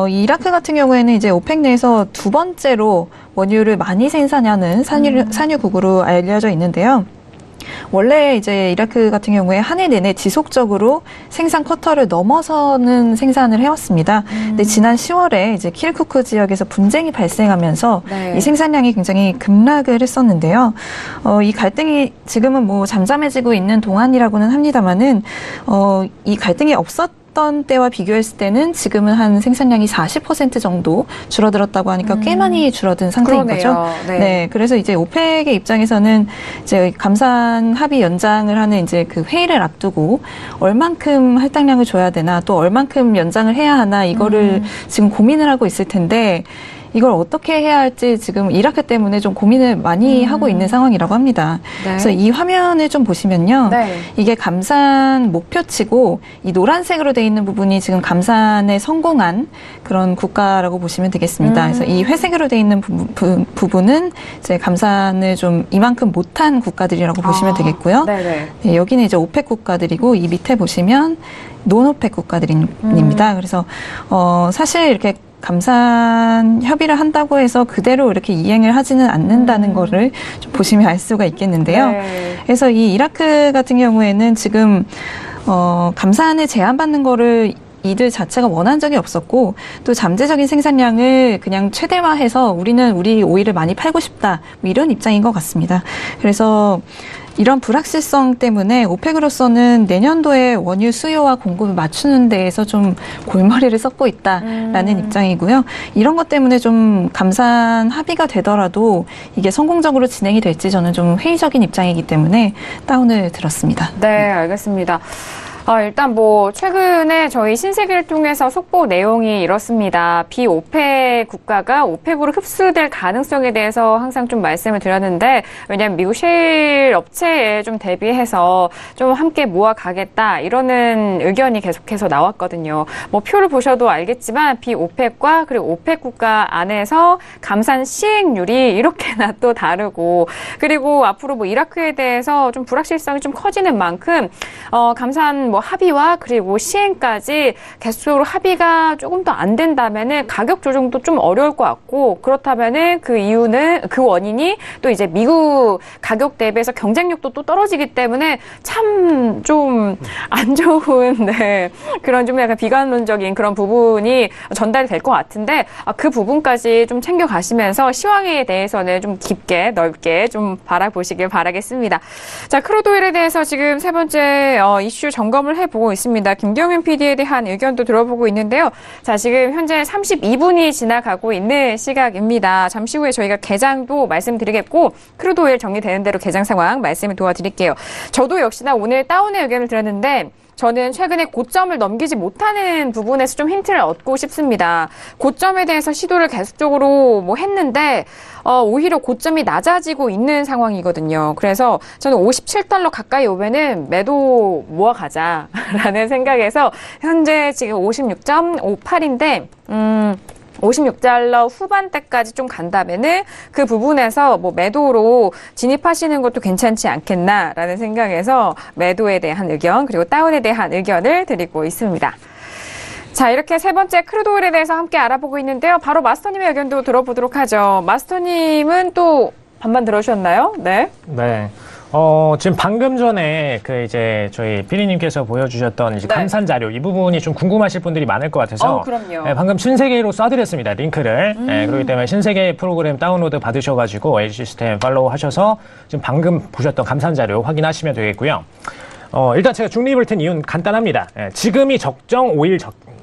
이라크 같은 경우에는 이제 오펙 내에서 두 번째로 원유를 많이 생산하는 산유국으로 알려져 있는데요. 원래 이제 이라크 같은 경우에 한 해 내내 지속적으로 생산 쿼터를 넘어서는 생산을 해왔습니다. 근데 지난 10월에 이제 키르쿠크 지역에서 분쟁이 발생하면서 이 생산량이 굉장히 급락을 했었는데요. 이 갈등이 지금은 뭐 잠잠해지고 있는 동안이라고는 합니다만은 이 갈등이 없었던 때와 비교했을 때는 지금은 한 생산량이 40% 정도 줄어들었다고 하니까 꽤 많이 줄어든 상태인 거죠. 네, 그래서 이제 오펙의 입장에서는 이제 감산 합의 연장을 하는 이제 그 회의를 앞두고 얼만큼 할당량을 줘야 되나 또 얼만큼 연장을 해야 하나 이거를 지금 고민을 하고 있을 텐데 이걸 어떻게 해야 할지 지금 이라크 때문에 좀 고민을 많이 하고 있는 상황이라고 합니다. 네. 그래서 이 화면을 좀 보시면요. 네. 이게 감산 목표치고 이 노란색으로 돼 있는 부분이 지금 감산에 성공한 그런 국가라고 보시면 되겠습니다. 그래서 이 회색으로 돼 있는 부분은 이제 감산을 좀 이만큼 못한 국가들이라고 보시면 되겠고요. 네, 여기는 이제 오펙 국가들이고 이 밑에 보시면 논오펙 국가들입니다. 그래서 사실 이렇게 감산 협의를 한다고 해서 그대로 이렇게 이행을 하지는 않는다는 거를 좀 보시면 알 수가 있겠는데요. 네. 그래서 이 이라크 같은 경우에는 지금 감산을 제한받는 거를 이들 자체가 원한 적이 없었고 또 잠재적인 생산량을 그냥 최대화해서 우리는 우리 오일을 많이 팔고 싶다 뭐 이런 입장인 것 같습니다. 그래서 이런 불확실성 때문에 오펙으로서는 내년도에 원유 수요와 공급을 맞추는 데에서 좀 골머리를 썩고 있다라는 입장이고요. 이런 것 때문에 좀 감산 합의가 되더라도 이게 성공적으로 진행이 될지 저는 좀 회의적인 입장이기 때문에 다운을 들었습니다. 네, 알겠습니다. 일단 최근에 저희 신세계를 통해서 속보 내용이 이렇습니다. 비오펙 국가가 오펙으로 흡수될 가능성에 대해서 항상 좀 말씀을 드렸는데, 왜냐하면 미국 셰일 업체에 좀 대비해서 좀 함께 모아가겠다, 이러는 의견이 계속해서 나왔거든요. 표를 보셔도 알겠지만, 비오펙과 그리고 오펙 국가 안에서 감산 시행률이 이렇게나 또 다르고, 그리고 앞으로 이라크에 대해서 좀 불확실성이 좀 커지는 만큼, 감산 합의와 그리고 시행까지 계속적으로 합의가 조금 더 안 된다면은 가격 조정도 좀 어려울 것 같고, 그렇다면은 그 이유는 그 원인이 또 이제 미국 가격 대비해서 경쟁력도 또 떨어지기 때문에 참 좀 안 좋은 그런 좀 약간 비관론적인 그런 부분이 전달이 될 것 같은데, 그 부분까지 좀 챙겨 가시면서 시황에 대해서는 좀 깊게 넓게 좀 바라보시길 바라겠습니다. 자, 크루드 오일에 대해서 지금 세 번째 이슈 점검을 점검을 해보고 있습니다. 김경윤 PD에 대한 의견도 들어보고 있는데요. 자, 지금 현재 32분이 지나가고 있는 시각입니다. 잠시 후에 저희가 개장도 말씀드리겠고 크루드 오일 정리되는 대로 개장 상황 말씀을 도와드릴게요. 저도 역시나 오늘 다운의 의견을 들었는데 저는 최근에 고점을 넘기지 못하는 부분에서 좀 힌트를 얻고 싶습니다. 고점에 대해서 시도를 계속적으로 했는데 오히려 고점이 낮아지고 있는 상황이거든요. 그래서 저는 57달러 가까이 오면은 매도 모아가자라는 생각에서 현재 지금 56.58인데 56달러 후반대까지 좀 간다면은 그 부분에서 매도로 진입하시는 것도 괜찮지 않겠나라는 생각에서 매도에 대한 의견 그리고 다운에 대한 의견을 드리고 있습니다. 자, 이렇게 세 번째 크루드 오일에 대해서 함께 알아보고 있는데요. 바로 마스터님의 의견도 들어보도록 하죠. 마스터님은 또 반반 들으셨나요? 네. 네. 지금 방금 전에 저희 피디님께서 보여주셨던 이제 감산 자료 이 부분이 좀 궁금하실 분들이 많을 것 같아서 그럼요. 네, 방금 신세계로 쏴드렸습니다. 링크를. 네, 그렇기 때문에 신세계 프로그램 다운로드 받으셔가지고 에이지 시스템 팔로우 하셔서 지금 방금 보셨던 감산 자료 확인하시면 되겠고요. 일단 제가 중립을 튼 이유는 간단합니다. 지금이 적정 오일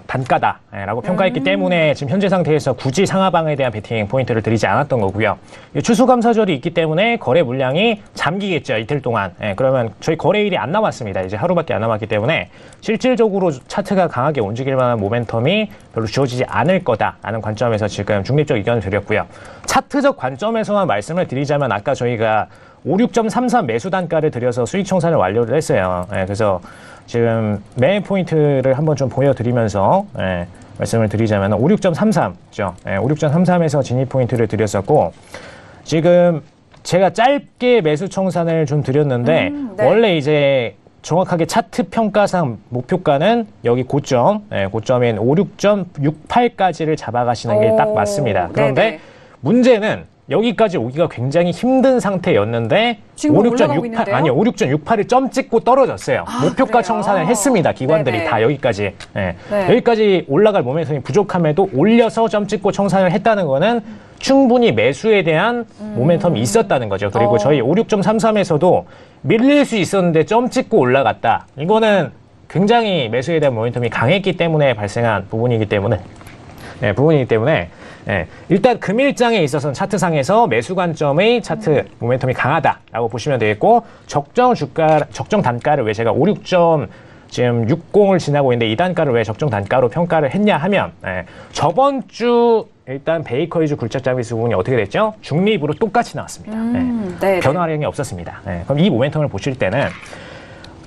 단가다라고 평가했기 때문에 지금 현재 상태에서 굳이 상하방에 대한 베팅 포인트를 드리지 않았던 거고요. 추수감사절이 있기 때문에 거래 물량이 잠기겠죠, 이틀 동안. 그러면 저희 거래일이 안 남았습니다. 이제 하루밖에 안 남았기 때문에 실질적으로 차트가 강하게 움직일 만한 모멘텀이 별로 주어지지 않을 거다라는 관점에서 지금 중립적 의견을 드렸고요. 차트적 관점에서만 말씀을 드리자면 아까 저희가 56.33 매수 단가를 들여서 수익 청산을 완료를 했어요. 그래서 지금 매 포인트를 한번 좀 보여드리면서 말씀을 드리자면 56.33죠. 56.33에서 진입 포인트를 드렸었고 지금 제가 짧게 매수 청산을 좀 드렸는데 네. 원래 이제 정확하게 차트 평가상 목표가는 여기 고점, 고점인 56.68까지를 잡아가시는 게 딱 맞습니다. 그런데 네네. 문제는 여기까지 오기가 굉장히 힘든 상태였는데 지금 올라가고 있는데요? 56.68을 점 찍고 떨어졌어요. 목표가 그래요? 청산을 했습니다. 기관들이 네네. 다 여기까지. 네. 여기까지 올라갈 모멘텀이 부족함에도 올려서 점 찍고 청산을 했다는 거는 충분히 매수에 대한 모멘텀이 있었다는 거죠. 그리고 저희 56.33에서도 밀릴 수 있었는데 점 찍고 올라갔다. 이거는 굉장히 매수에 대한 모멘텀이 강했기 때문에 발생한 부분이기 때문에 일단 금일장에 있어서는 차트상에서 매수 관점의 차트 모멘텀이 강하다라고 보시면 되겠고 적정 단가를 왜 제가 60을 지나고 있는데 이 단가를 왜 적정 단가로 평가를 했냐 하면 저번 주 일단 베이커리즈 굴착장비수 부분이 어떻게 됐죠? 중립으로 똑같이 나왔습니다. 변화량이 없었습니다. 그럼 이 모멘텀을 보실 때는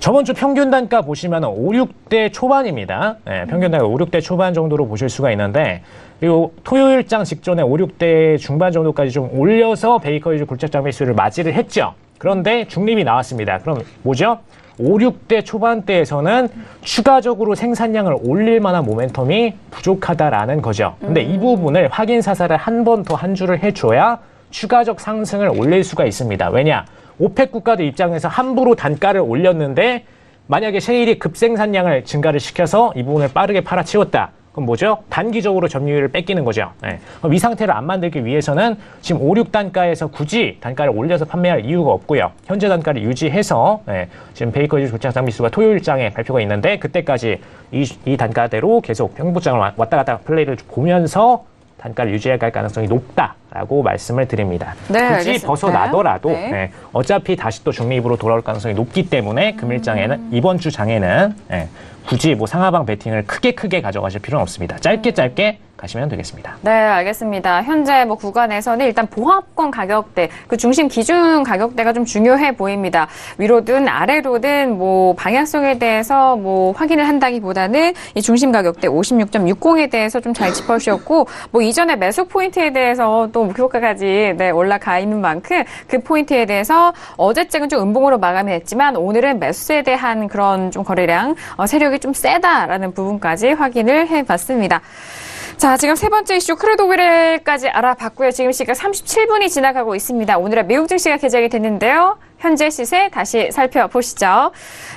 저번 주 평균 단가 보시면 5, 6대 초반입니다. 평균 단가 5, 6대 초반 정도로 보실 수가 있는데 그리고 토요일장 직전에 5, 6대 중반 정도까지 좀 올려서 베이커리즈 굴착장 매수를 맞이를 했죠. 그런데 중립이 나왔습니다. 그럼 뭐죠? 5, 6대 초반대에서는 추가적으로 생산량을 올릴 만한 모멘텀이 부족하다라는 거죠. 근데 이 부분을 확인 사살을 한 번 더 한 주를 해줘야 추가적 상승을 올릴 수가 있습니다. 왜냐? 오펙 국가들 입장에서 함부로 단가를 올렸는데 만약에 셰일이 급생산량을 증가를 시켜서 이 부분을 빠르게 팔아치웠다. 그럼 뭐죠? 단기적으로 점유율을 뺏기는 거죠. 그럼 이 상태를 안 만들기 위해서는 지금 5, 6단가에서 굳이 단가를 올려서 판매할 이유가 없고요. 현재 단가를 유지해서 지금 베이커리즈 굴착장비수가 토요일장에 발표가 있는데 그때까지 이 단가대로 계속 평균장을 왔다 갔다 플레이를 보면서 단가를 유지할 가능성이 높다라고 말씀을 드립니다. 굳이 알겠습니다. 벗어나더라도 어차피 다시 또 중립으로 돌아올 가능성이 높기 때문에 금일장에는 이번 주 장에는 굳이 상하방 베팅을 크게 가져가실 필요는 없습니다. 짧게 가시면 되겠습니다. 네, 알겠습니다. 현재 구간에서는 일단 보합권 가격대, 그 중심 기준 가격대가 좀 중요해 보입니다. 위로든 아래로든 방향성에 대해서 확인을 한다기보다는 이 중심 가격대 56.60에 대해서 좀 잘 짚어주셨고, 이전에 매수 포인트에 대해서 또 목표가까지 올라가 있는 만큼 그 포인트에 대해서 어제쯤은 좀 음봉으로 마감이 됐지만 오늘은 매수에 대한 그런 좀 거래량, 세력이 좀 세다라는 부분까지 확인을 해봤습니다. 자, 지금 세 번째 이슈 크루드 오일까지 알아봤고요. 지금 시각 37분이 지나가고 있습니다. 오늘의 미국 증시가 개장이 됐는데요. 현재 시세 다시 살펴보시죠.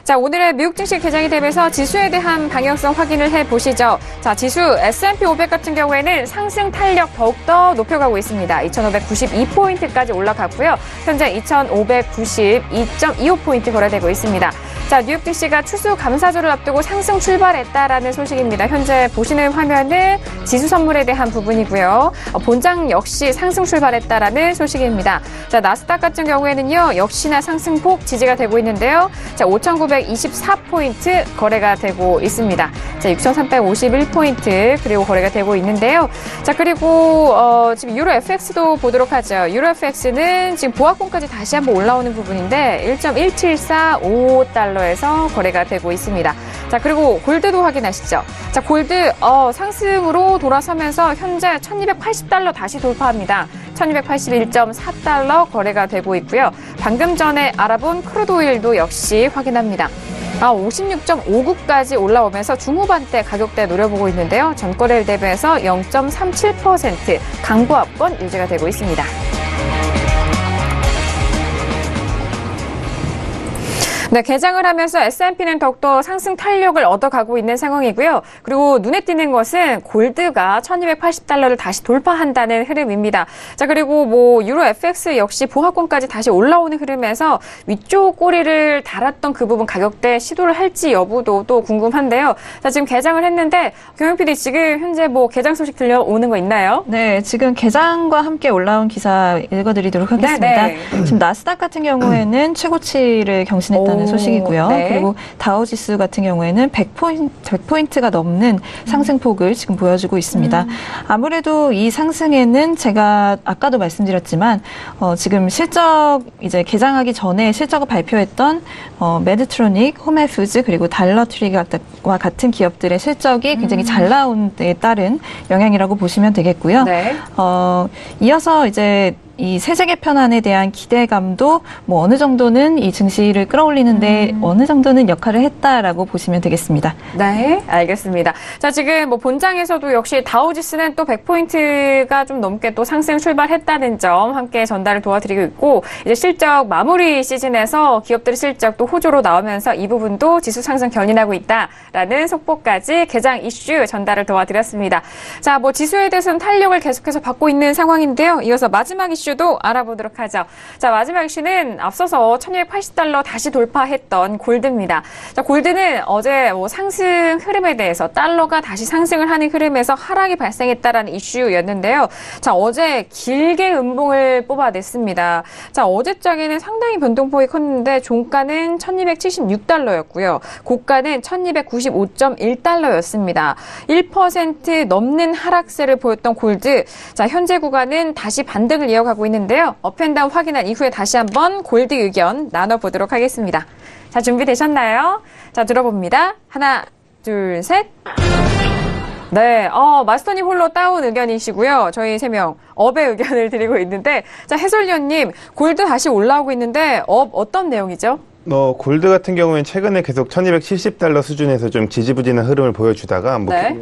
자, 오늘의 미국 증시 개장이 되면서 지수에 대한 방향성 확인을 해보시죠. 자, 지수 S&P 500 같은 경우에는 상승 탄력 더욱더 높여가고 있습니다. 2,592포인트까지 올라갔고요. 현재 2,592.25포인트 거래되고 있습니다. 자, 뉴욕 증시가 추수감사절을 앞두고 상승 출발했다라는 소식입니다. 현재 보시는 화면은 지수 선물에 대한 부분이고요. 본장 역시 상승 출발했다라는 소식입니다. 자, 나스닥 같은 경우에는요, 역시나 상승폭 지지가 되고 있는데요. 자, 5,924포인트 거래가 되고 있습니다. 자, 6,351포인트 그리고 거래가 되고 있는데요. 자, 그리고 지금 유로 FX도 보도록 하죠. 유로 FX는 지금 보합권까지 다시 한번 올라오는 부분인데 1.17455달러에서 거래가 되고 있습니다. 자, 그리고 골드도 확인하시죠. 자, 골드 상승으로 돌아서면서 현재 1,280달러 다시 돌파합니다. 1,281.4달러 거래가 되고 있고요. 방금 전에 알아본 크루드 오일도 역시 확인합니다. 56.59까지 올라오면서 중후반대 가격대 노려보고 있는데요. 전거래일 대비해서 0.37% 강보합권 유지가 되고 있습니다. 네, 개장을 하면서 S&P는 더욱더 상승 탄력을 얻어가고 있는 상황이고요. 그리고 눈에 띄는 것은 골드가 1,280달러를 다시 돌파한다는 흐름입니다. 자, 그리고 뭐 유로 FX 역시 보합권까지 다시 올라오는 흐름에서 위쪽 꼬리를 달았던 그 부분 가격대 시도를 할지 여부도 또 궁금한데요. 자, 지금 개장을 했는데 경영 PD 지금 현재 뭐 개장 소식 들려오는 거 있나요? 네, 지금 개장과 함께 올라온 기사 읽어드리도록 하겠습니다. 네. 지금 나스닥 같은 경우에는 최고치를 경신했다는 소식이고요. 네. 그리고 다우지수 같은 경우에는 100포인트가 넘는 상승폭을 지금 보여주고 있습니다. 아무래도 이 상승에는 제가 아까도 말씀드렸지만 지금 실적 이제 개장하기 전에 실적을 발표했던 메드트로닉, 홈헬푸즈 그리고 달러트리와 같은 기업들의 실적이 굉장히 잘 나온 데 따른 영향이라고 보시면 되겠고요. 네. 이어서 이제 이 세제 개편안에 대한 기대감도 뭐 어느 정도는 이 증시를 끌어올리는데 어느 정도는 역할을 했다라고 보시면 되겠습니다. 네, 알겠습니다. 자, 지금 뭐 본장에서도 역시 다우지수는 또 100포인트가 좀 넘게 또 상승 출발했다는 점 함께 전달을 도와드리고 있고, 이제 실적 마무리 시즌에서 기업들의 실적 또 호조로 나오면서 이 부분도 지수 상승 견인하고 있다라는 속보까지 개장 이슈 전달을 도와드렸습니다. 자, 뭐 지수에 대해서는 탄력을 계속해서 받고 있는 상황인데요. 이어서 마지막 이슈 도 알아보도록 하죠. 자, 마지막 이슈는 앞서서 1,280달러 다시 돌파했던 골드입니다. 자, 골드는 어제 뭐 상승 흐름에 대해서 달러가 다시 상승을 하는 흐름에서 하락이 발생했다라는 이슈였는데요. 자, 어제 길게 음봉을 뽑아냈습니다. 자, 어제장에는 상당히 변동폭이 컸는데 종가는 1,276달러였고요. 고가는 1,295.1달러였습니다. 1% 넘는 하락세를 보였던 골드. 자, 현재 구간은 다시 반등을 이어가고 있는데요. 업앤다운 확인한 이후에 다시 한번 골드 의견 나눠보도록 하겠습니다. 자, 준비되셨나요? 자, 들어봅니다. 하나, 둘, 셋. 네, 마스터님 홀로 따온 의견이시고요. 저희 3명 업의 의견을 드리고 있는데, 자, 해설위원님, 골드 다시 올라오고 있는데 어떤 내용이죠? 골드 같은 경우에는 최근에 계속 1,270달러 수준에서 좀 지지부진한 흐름을 보여주다가 네.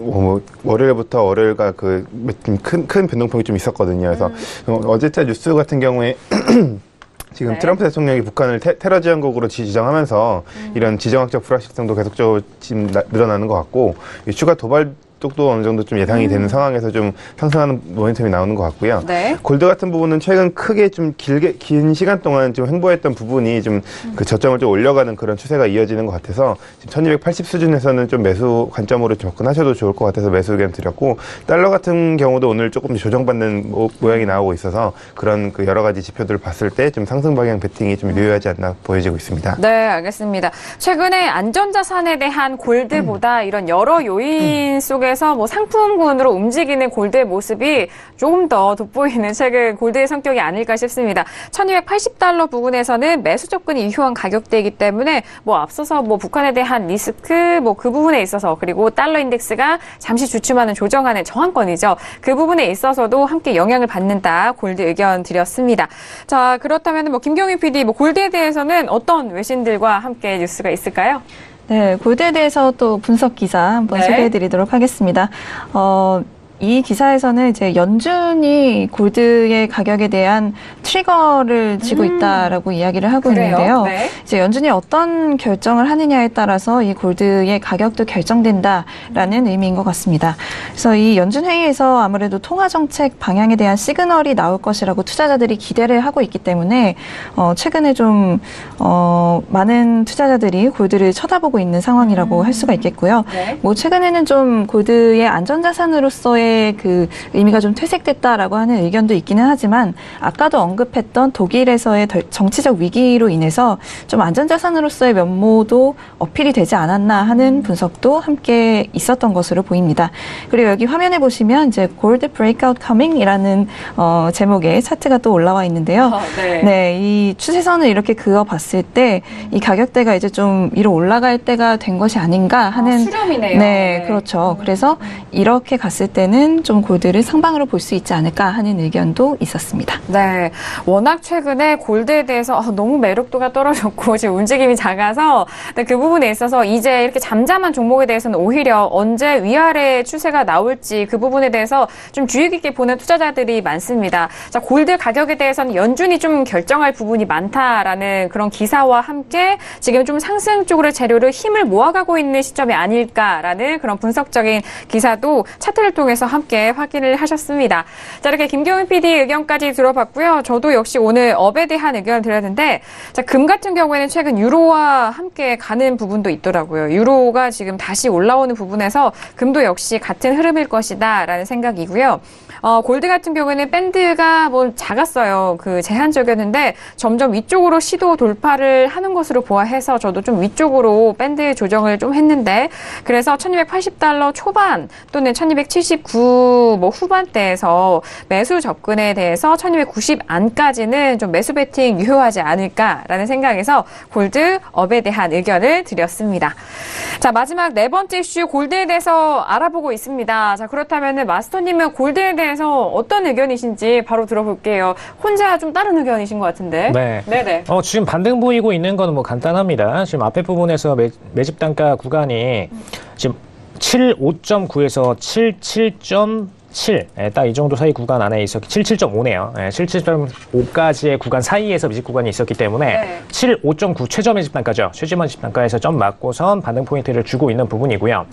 월요일부터 월요일과 큰 변동폭이 좀 있었거든요. 그래서 어제자 뉴스 같은 경우에 지금 네. 트럼프 대통령이 북한을 테러 지원국으로 지정하면서 이런 지정학적 불확실성도 계속적으로 지금 늘어나는 것 같고, 추가 도발 쪽도 어느 정도 좀 예상이 되는 상황에서 좀 상승하는 모멘텀이 나오는 것 같고요. 네. 골드 같은 부분은 최근 크게 좀 긴 시간 동안 좀 횡보했던 부분이 좀 그 저점을 좀 올려가는 그런 추세가 이어지는 것 같아서 지금 1,280 수준에서는 좀 매수 관점으로 접근하셔도 좋을 것 같아서 매수 의견 드렸고, 달러 같은 경우도 오늘 조금 조정받는 모양이 나오고 있어서 그런 그 여러 가지 지표들을 봤을 때 좀 상승 방향 베팅이 좀 유효하지 않나 보여지고 있습니다. 네, 알겠습니다. 최근에 안전자산에 대한 골드보다 이런 여러 요인 속에서 뭐 상품군으로 움직이는 골드의 모습이 조금 더 돋보이는 최근 골드의 성격이 아닐까 싶습니다. 1,280달러 부근에서는 매수 접근이 유효한 가격대이기 때문에 뭐 앞서서 뭐 북한에 대한 리스크 뭐 그 부분에 있어서, 그리고 달러 인덱스가 잠시 주춤하는 조정하는 저항권이죠. 그 부분에 있어서도 함께 영향을 받는다 골드 의견 드렸습니다. 자, 그렇다면 뭐 김경희 PD 뭐 골드에 대해서는 어떤 외신들과 함께 뉴스가 있을까요? 네, 골드에 대해서 또 분석 기사 한번 네. 소개해드리도록 하겠습니다. 이 기사에서는 이제 연준이 골드의 가격에 대한 트리거를 쥐고 있다라고 이야기를 하고 그래요? 있는데요. 네. 이제 연준이 어떤 결정을 하느냐에 따라서 이 골드의 가격도 결정된다라는 의미인 것 같습니다. 그래서 이 연준 회의에서 아무래도 통화 정책 방향에 대한 시그널이 나올 것이라고 투자자들이 기대를 하고 있기 때문에 최근에 좀 많은 투자자들이 골드를 쳐다보고 있는 상황이라고 할 수가 있겠고요. 네. 뭐 최근에는 좀 골드의 안전자산으로서의 그 의미가 좀 퇴색됐다라고 하는 의견도 있기는 하지만 아까도 언급했던 독일에서의 정치적 위기로 인해서 좀 안전자산으로서의 면모도 어필이 되지 않았나 하는 분석도 함께 있었던 것으로 보입니다. 그리고 여기 화면에 보시면 이제 Gold Breakout Coming이라는 제목의 차트가 또 올라와 있는데요. 네, 이 추세선을 이렇게 그어봤을 때 이 가격대가 이제 좀 위로 올라갈 때가 된 것이 아닌가 하는 수렴이네요. 네, 그렇죠. 그래서 이렇게 갔을 때는 좀 골드를 상방으로 볼 수 있지 않을까 하는 의견도 있었습니다. 네, 워낙 최근에 골드에 대해서 너무 매력도가 떨어졌고 지금 움직임이 작아서 그 부분에 있어서 이제 이렇게 잠잠한 종목에 대해서는 오히려 언제 위아래 추세가 나올지 그 부분에 대해서 좀 주의 깊게 보는 투자자들이 많습니다. 자, 골드 가격에 대해서는 연준이 좀 결정할 부분이 많다라는 그런 기사와 함께 지금 좀 상승 쪽으로 재료를 힘을 모아가고 있는 시점이 아닐까라는 그런 분석적인 기사도 차트를 통해서 함께 확인을 하셨습니다. 자, 이렇게 김경윤 PD 의견까지 들어봤고요. 저도 역시 오늘 업에 대한 의견을 드렸는데, 자, 금 같은 경우에는 최근 유로와 함께 가는 부분도 있더라고요. 유로가 지금 다시 올라오는 부분에서 금도 역시 같은 흐름일 것이다라는 생각이고요. 골드 같은 경우에는 밴드가 뭐 작았어요. 그 제한적이었는데 점점 위쪽으로 시도 돌파를 하는 것으로 보아해서 저도 좀 위쪽으로 밴드 조정을 좀 했는데, 그래서 $1280 초반 또는 1279 뭐 후반대에서 매수 접근에 대해서 1290 안까지는 좀 매수 베팅 유효하지 않을까라는 생각에서 골드 업에 대한 의견을 드렸습니다. 자, 마지막 네 번째 이슈 골드에 대해서 알아보고 있습니다. 자, 그렇다면 마스터님은 골드에 대해서 어떤 의견이신지 바로 들어볼게요. 혼자 좀 다른 의견이신 것 같은데. 네. 네네. 지금 반등 보이고 있는 거는 뭐 간단합니다. 지금 앞에 부분에서 매집 단가 구간이 지금 75.9에서 77.7, 딱 이 정도 사이 구간 안에 있었기, 77.5네요. 77.5까지의 구간 사이에서 매집 구간이 있었기 때문에 네. 75.9 최저 매집 단가죠. 최저 매집 단가에서 점 맞고선 반등 포인트를 주고 있는 부분이고요.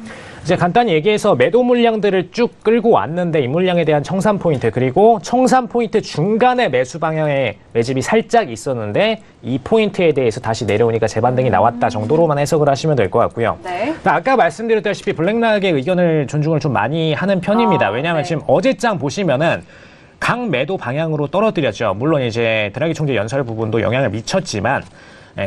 이제 간단히 얘기해서 매도 물량들을 쭉 끌고 왔는데 이 물량에 대한 청산 포인트, 그리고 청산 포인트 중간에 매수 방향의 매집이 살짝 있었는데 이 포인트에 대해서 다시 내려오니까 재반등이 나왔다 정도로만 해석을 하시면 될 것 같고요. 네. 아까 말씀드렸다시피 블랙락의 의견을 존중을 좀 많이 하는 편입니다. 왜냐하면 네. 지금 어제장 보시면은 강매도 방향으로 떨어뜨렸죠. 물론 이제 드라기 총재 연설 부분도 영향을 미쳤지만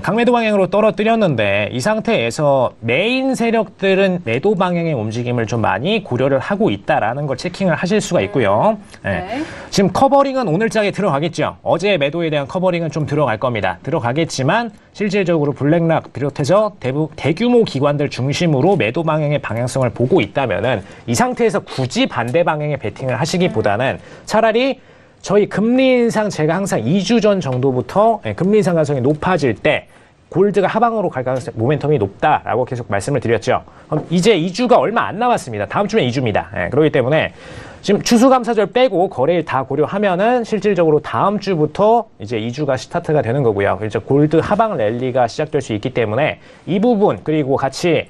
강매도 방향으로 떨어뜨렸는데 이 상태에서 메인 세력들은 매도 방향의 움직임을 좀 많이 고려를 하고 있다라는 걸 체킹을 하실 수가 있고요. 네. 지금 커버링은 오늘장에 들어가겠죠. 어제 매도에 대한 커버링은 좀 들어갈 겁니다. 들어가겠지만 실질적으로 블랙락 비롯해서 대규모 기관들 중심으로 매도 방향의 방향성을 보고 있다면은 이 상태에서 굳이 반대 방향의 베팅을 하시기보다는 차라리 저희 금리 인상 제가 항상 2주 전 정도부터 금리 인상 가능성이 높아질 때 골드가 하방으로 갈 가능성, 모멘텀이 높다라고 계속 말씀을 드렸죠. 이제 2주가 얼마 안 남았습니다. 다음 주면 2주입니다. 그렇기 때문에 지금 추수감사절 빼고 거래일 다 고려하면은 실질적으로 다음 주부터 이제 2주가 스타트가 되는 거고요. 이제 골드 하방 랠리가 시작될 수 있기 때문에 이 부분, 그리고 같이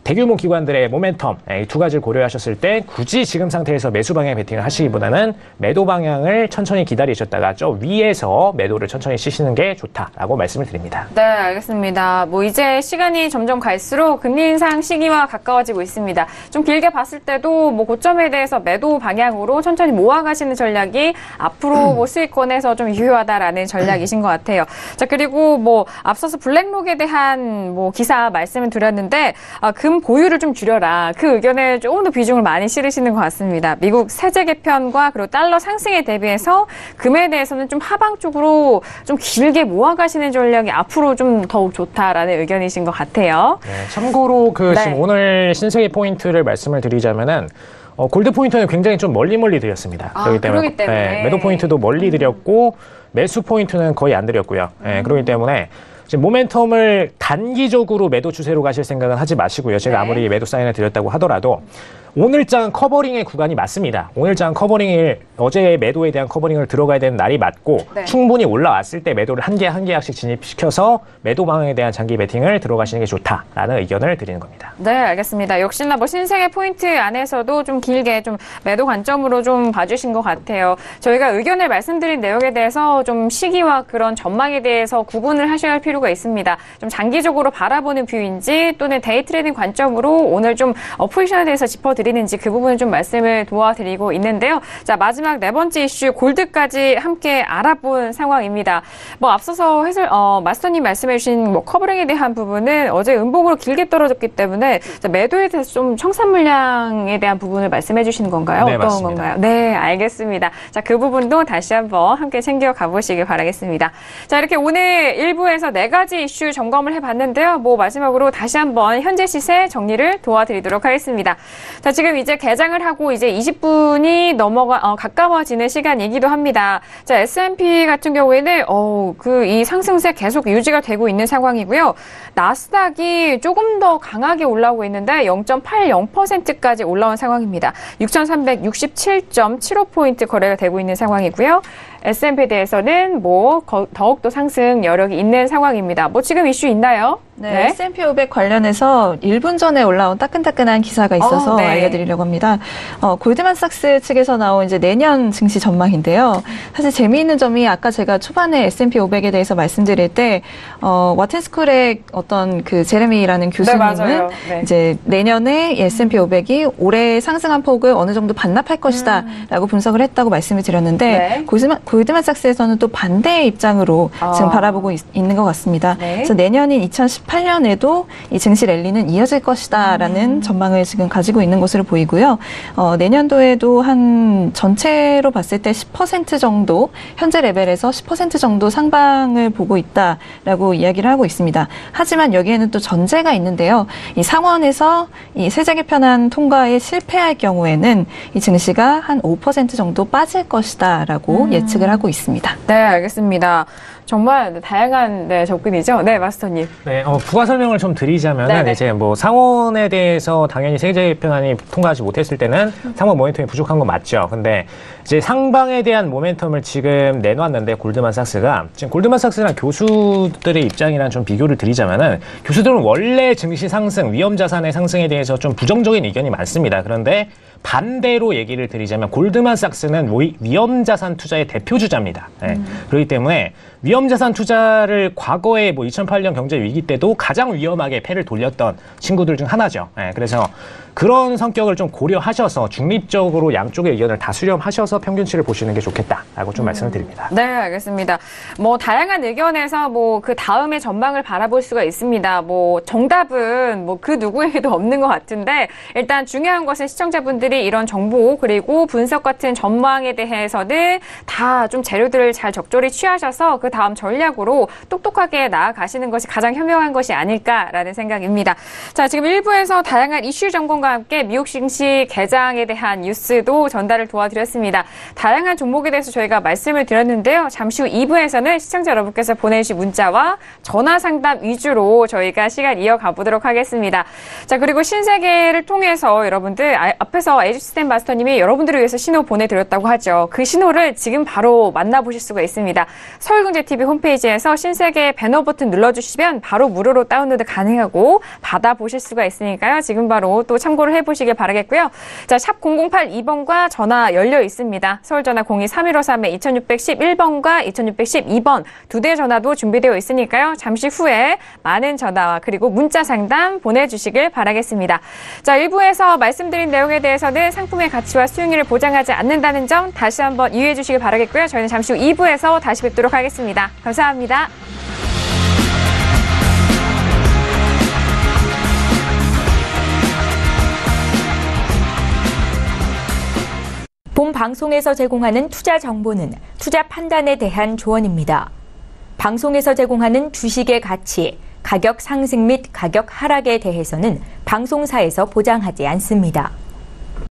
대규모 기관들의 모멘텀, 이 두 가지를 고려하셨을 때 굳이 지금 상태에서 매수 방향 베팅을 하시기보다는 매도 방향을 천천히 기다리셨다가 저 위에서 매도를 천천히 치시는 게 좋다라고 말씀을 드립니다. 네, 알겠습니다. 뭐 이제 시간이 점점 갈수록 금리 인상 시기와 가까워지고 있습니다. 좀 길게 봤을 때도 뭐 고점에 대해서 매도 방향으로 천천히 모아가시는 전략이 앞으로 뭐 수익권에서 좀 유효하다라는 전략이신 것 같아요. 자, 그리고 뭐 앞서서 블랙록에 대한 뭐 기사 말씀을 드렸는데 금 보유를 좀 줄여라. 그 의견에 조금 더 비중을 많이 실으시는 것 같습니다. 미국 세제 개편과 그리고 달러 상승에 대비해서 금에 대해서는 좀 하방 쪽으로 좀 길게 모아가시는 전략이 앞으로 좀 더욱 좋다라는 의견이신 것 같아요. 네, 참고로 지금 오늘 신세계 포인트를 말씀을 드리자면은 골드 포인트는 굉장히 좀 멀리 드렸습니다. 그렇기 때문에 매도 포인트도 멀리 드렸고 매수 포인트는 거의 안 드렸고요. 그렇기 때문에 지금 모멘텀을 단기적으로 매도 추세로 가실 생각은 하지 마시고요. 제가 아무리 매도 사인을 드렸다고 하더라도 오늘장 커버링의 구간이 맞습니다. 오늘장 커버링을 어제 매도에 대한 커버링을 들어가야 되는 날이 맞고 네. 충분히 올라왔을 때 매도를 한 개씩 진입시켜서 매도 방향에 대한 장기 베팅을 들어가시는 게 좋다라는 의견을 드리는 겁니다. 네, 알겠습니다. 역시나 뭐 신생의 포인트 안에서도 좀 길게 좀 매도 관점으로 좀 봐주신 것 같아요. 저희가 의견을 말씀드린 내용에 대해서 좀 시기와 그런 전망에 대해서 구분을 하셔야 할 필요가 있습니다. 좀 장기적으로 바라보는 뷰인지 또는 데이 트레이딩 관점으로 오늘 좀 포지션에 대해서 짚어드리는지 그 부분을 좀 말씀을 도와드리고 있는데요. 자, 마지막 네 번째 이슈 골드까지 함께 알아본 상황입니다. 뭐 앞서서 마스터님 말씀해주신 뭐 커버링에 대한 부분은 어제 음봉으로 길게 떨어졌기 때문에 자, 매도에 대해서 좀 청산 물량에 대한 부분을 말씀해 주시는 건가요? 네, 어떤 맞습니다. 건가요? 네, 알겠습니다. 자, 그 부분도 다시 한번 함께 챙겨 가보시길 바라겠습니다. 자, 이렇게 오늘 1부에서 4가지 이슈 점검을 해봤는데요. 뭐 마지막으로 다시 한번 현재 시세 정리를 도와드리도록 하겠습니다. 자, 지금 이제 개장을 하고 이제 20분이 가까워지는 시간이기도 합니다. 자, S&P 같은 경우에는 이 상승세 계속 유지가 되고 있는 상황이고요. 나스닥이 조금 더 강하게 올라오고 있는데 0.80%까지 올라온 상황입니다. 6,367.75포인트 거래가 되고 있는 상황이고요. S&P에 대해서는 더욱더 상승 여력이 있는 상황입니다. 지금 이슈 있나요? 네, S&P 500 관련해서 1분 전에 올라온 따끈따끈한 기사가 있어서 네. 알려드리려고 합니다. 골드만삭스 측에서 나온 이제 내년 증시 전망인데요. 사실 재미있는 점이 아까 제가 초반에 S&P 500에 대해서 말씀드릴 때 와튼스쿨의 어떤 그 제레미라는 교수님은 맞아요. 네. 이제 내년에 S&P 500이 올해 상승한 폭을 어느 정도 반납할 것이다라고 분석을 했다고 말씀을 드렸는데 네. 골드만삭스에서는 또 반대의 입장으로 지금 바라보고 있는 것 같습니다. 네. 그래서 내년인 2018년에도 이 증시 랠리는 이어질 것이다라는 전망을 지금 가지고 있는 것으로 보이고요. 내년도에도 한 전체로 봤을 때 10% 정도 현재 레벨에서 10% 정도 상방을 보고 있다라고 이야기를 하고 있습니다. 하지만 여기에는 또 전제가 있는데요. 이 상원에서 이 세제 개편안 통과에 실패할 경우에는 이 증시가 한 5% 정도 빠질 것이다라고 예측을 하고 있습니다. 네, 알겠습니다. 정말 다양한 접근이죠. 네, 마스터님. 네, 부가 설명을 좀 드리자면은 네네. 이제 상원에 대해서 당연히 세제 개편안이 통과하지 못했을 때는 상원 모멘텀이 부족한 건 맞죠. 근데 이제 상방에 대한 모멘텀을 지금 내놨는데 골드만삭스가 지금 골드만삭스랑 교수들의 입장이랑 좀 비교를 드리자면은 교수들은 원래 증시 상승, 위험 자산의 상승에 대해서 좀 부정적인 의견이 많습니다. 그런데 반대로 얘기를 드리자면 골드만삭스는 위험자산 투자의 대표주자입니다. 네. 그렇기 때문에 위험자산 투자를 과거에 2008년 경제 위기 때도 가장 위험하게 패를 돌렸던 친구들 중 하나죠. 네. 그래서 그런 성격을 좀 고려하셔서 중립적으로 양쪽의 의견을 다 수렴하셔서 평균치를 보시는 게 좋겠다라고 좀 말씀을 드립니다. 네, 알겠습니다. 다양한 의견에서 그 다음의 전망을 바라볼 수가 있습니다. 정답은 그 누구에게도 없는 것 같은데 일단 중요한 것은 시청자분들이 이런 정보 그리고 분석 같은 전망에 대해서는 다 좀 재료들을 잘 적절히 취하셔서 그 다음 전략으로 똑똑하게 나아가시는 것이 가장 현명한 것이 아닐까라는 생각입니다. 자, 지금 1부에서 다양한 이슈 점검과 함께 미국 증시 개장에 대한 뉴스도 전달을 도와드렸습니다. 다양한 종목에 대해서 저희가 말씀을 드렸는데요. 잠시 후 2부에서는 시청자 여러분께서 보내주신 문자와 전화 상담 위주로 저희가 시간 이어가 보도록 하겠습니다. 자, 그리고 신세계를 통해서 여러분들 앞에서 에이지스템 마스터님이 여러분들을 위해서 신호 보내드렸다고 하죠. 그 신호를 지금 바로 만나보실 수가 있습니다. 서울경제TV 홈페이지에서 신세계 배너 버튼 눌러주시면 바로 무료로 다운로드 가능하고 받아보실 수가 있으니까요. 지금 바로 또 참고를 해보시길 바라겠고요. 자, 샵 0082번과 전화 열려 있습니다. 서울전화 02-3153-2611번과 2612번 두 대 전화도 준비되어 있으니까요. 잠시 후에 많은 전화와 그리고 문자 상담 보내주시길 바라겠습니다. 자, 1부에서 말씀드린 내용에 대해서는 상품의 가치와 수익률을 보장하지 않는다는 점 다시 한번 유의해 주시길 바라겠고요. 저희는 잠시 후 2부에서 다시 뵙도록 하겠습니다. 감사합니다. 본 방송에서 제공하는 투자 정보는 투자 판단에 대한 조언입니다. 방송에서 제공하는 주식의 가치, 가격 상승 및 가격 하락에 대해서는 방송사에서 보장하지 않습니다.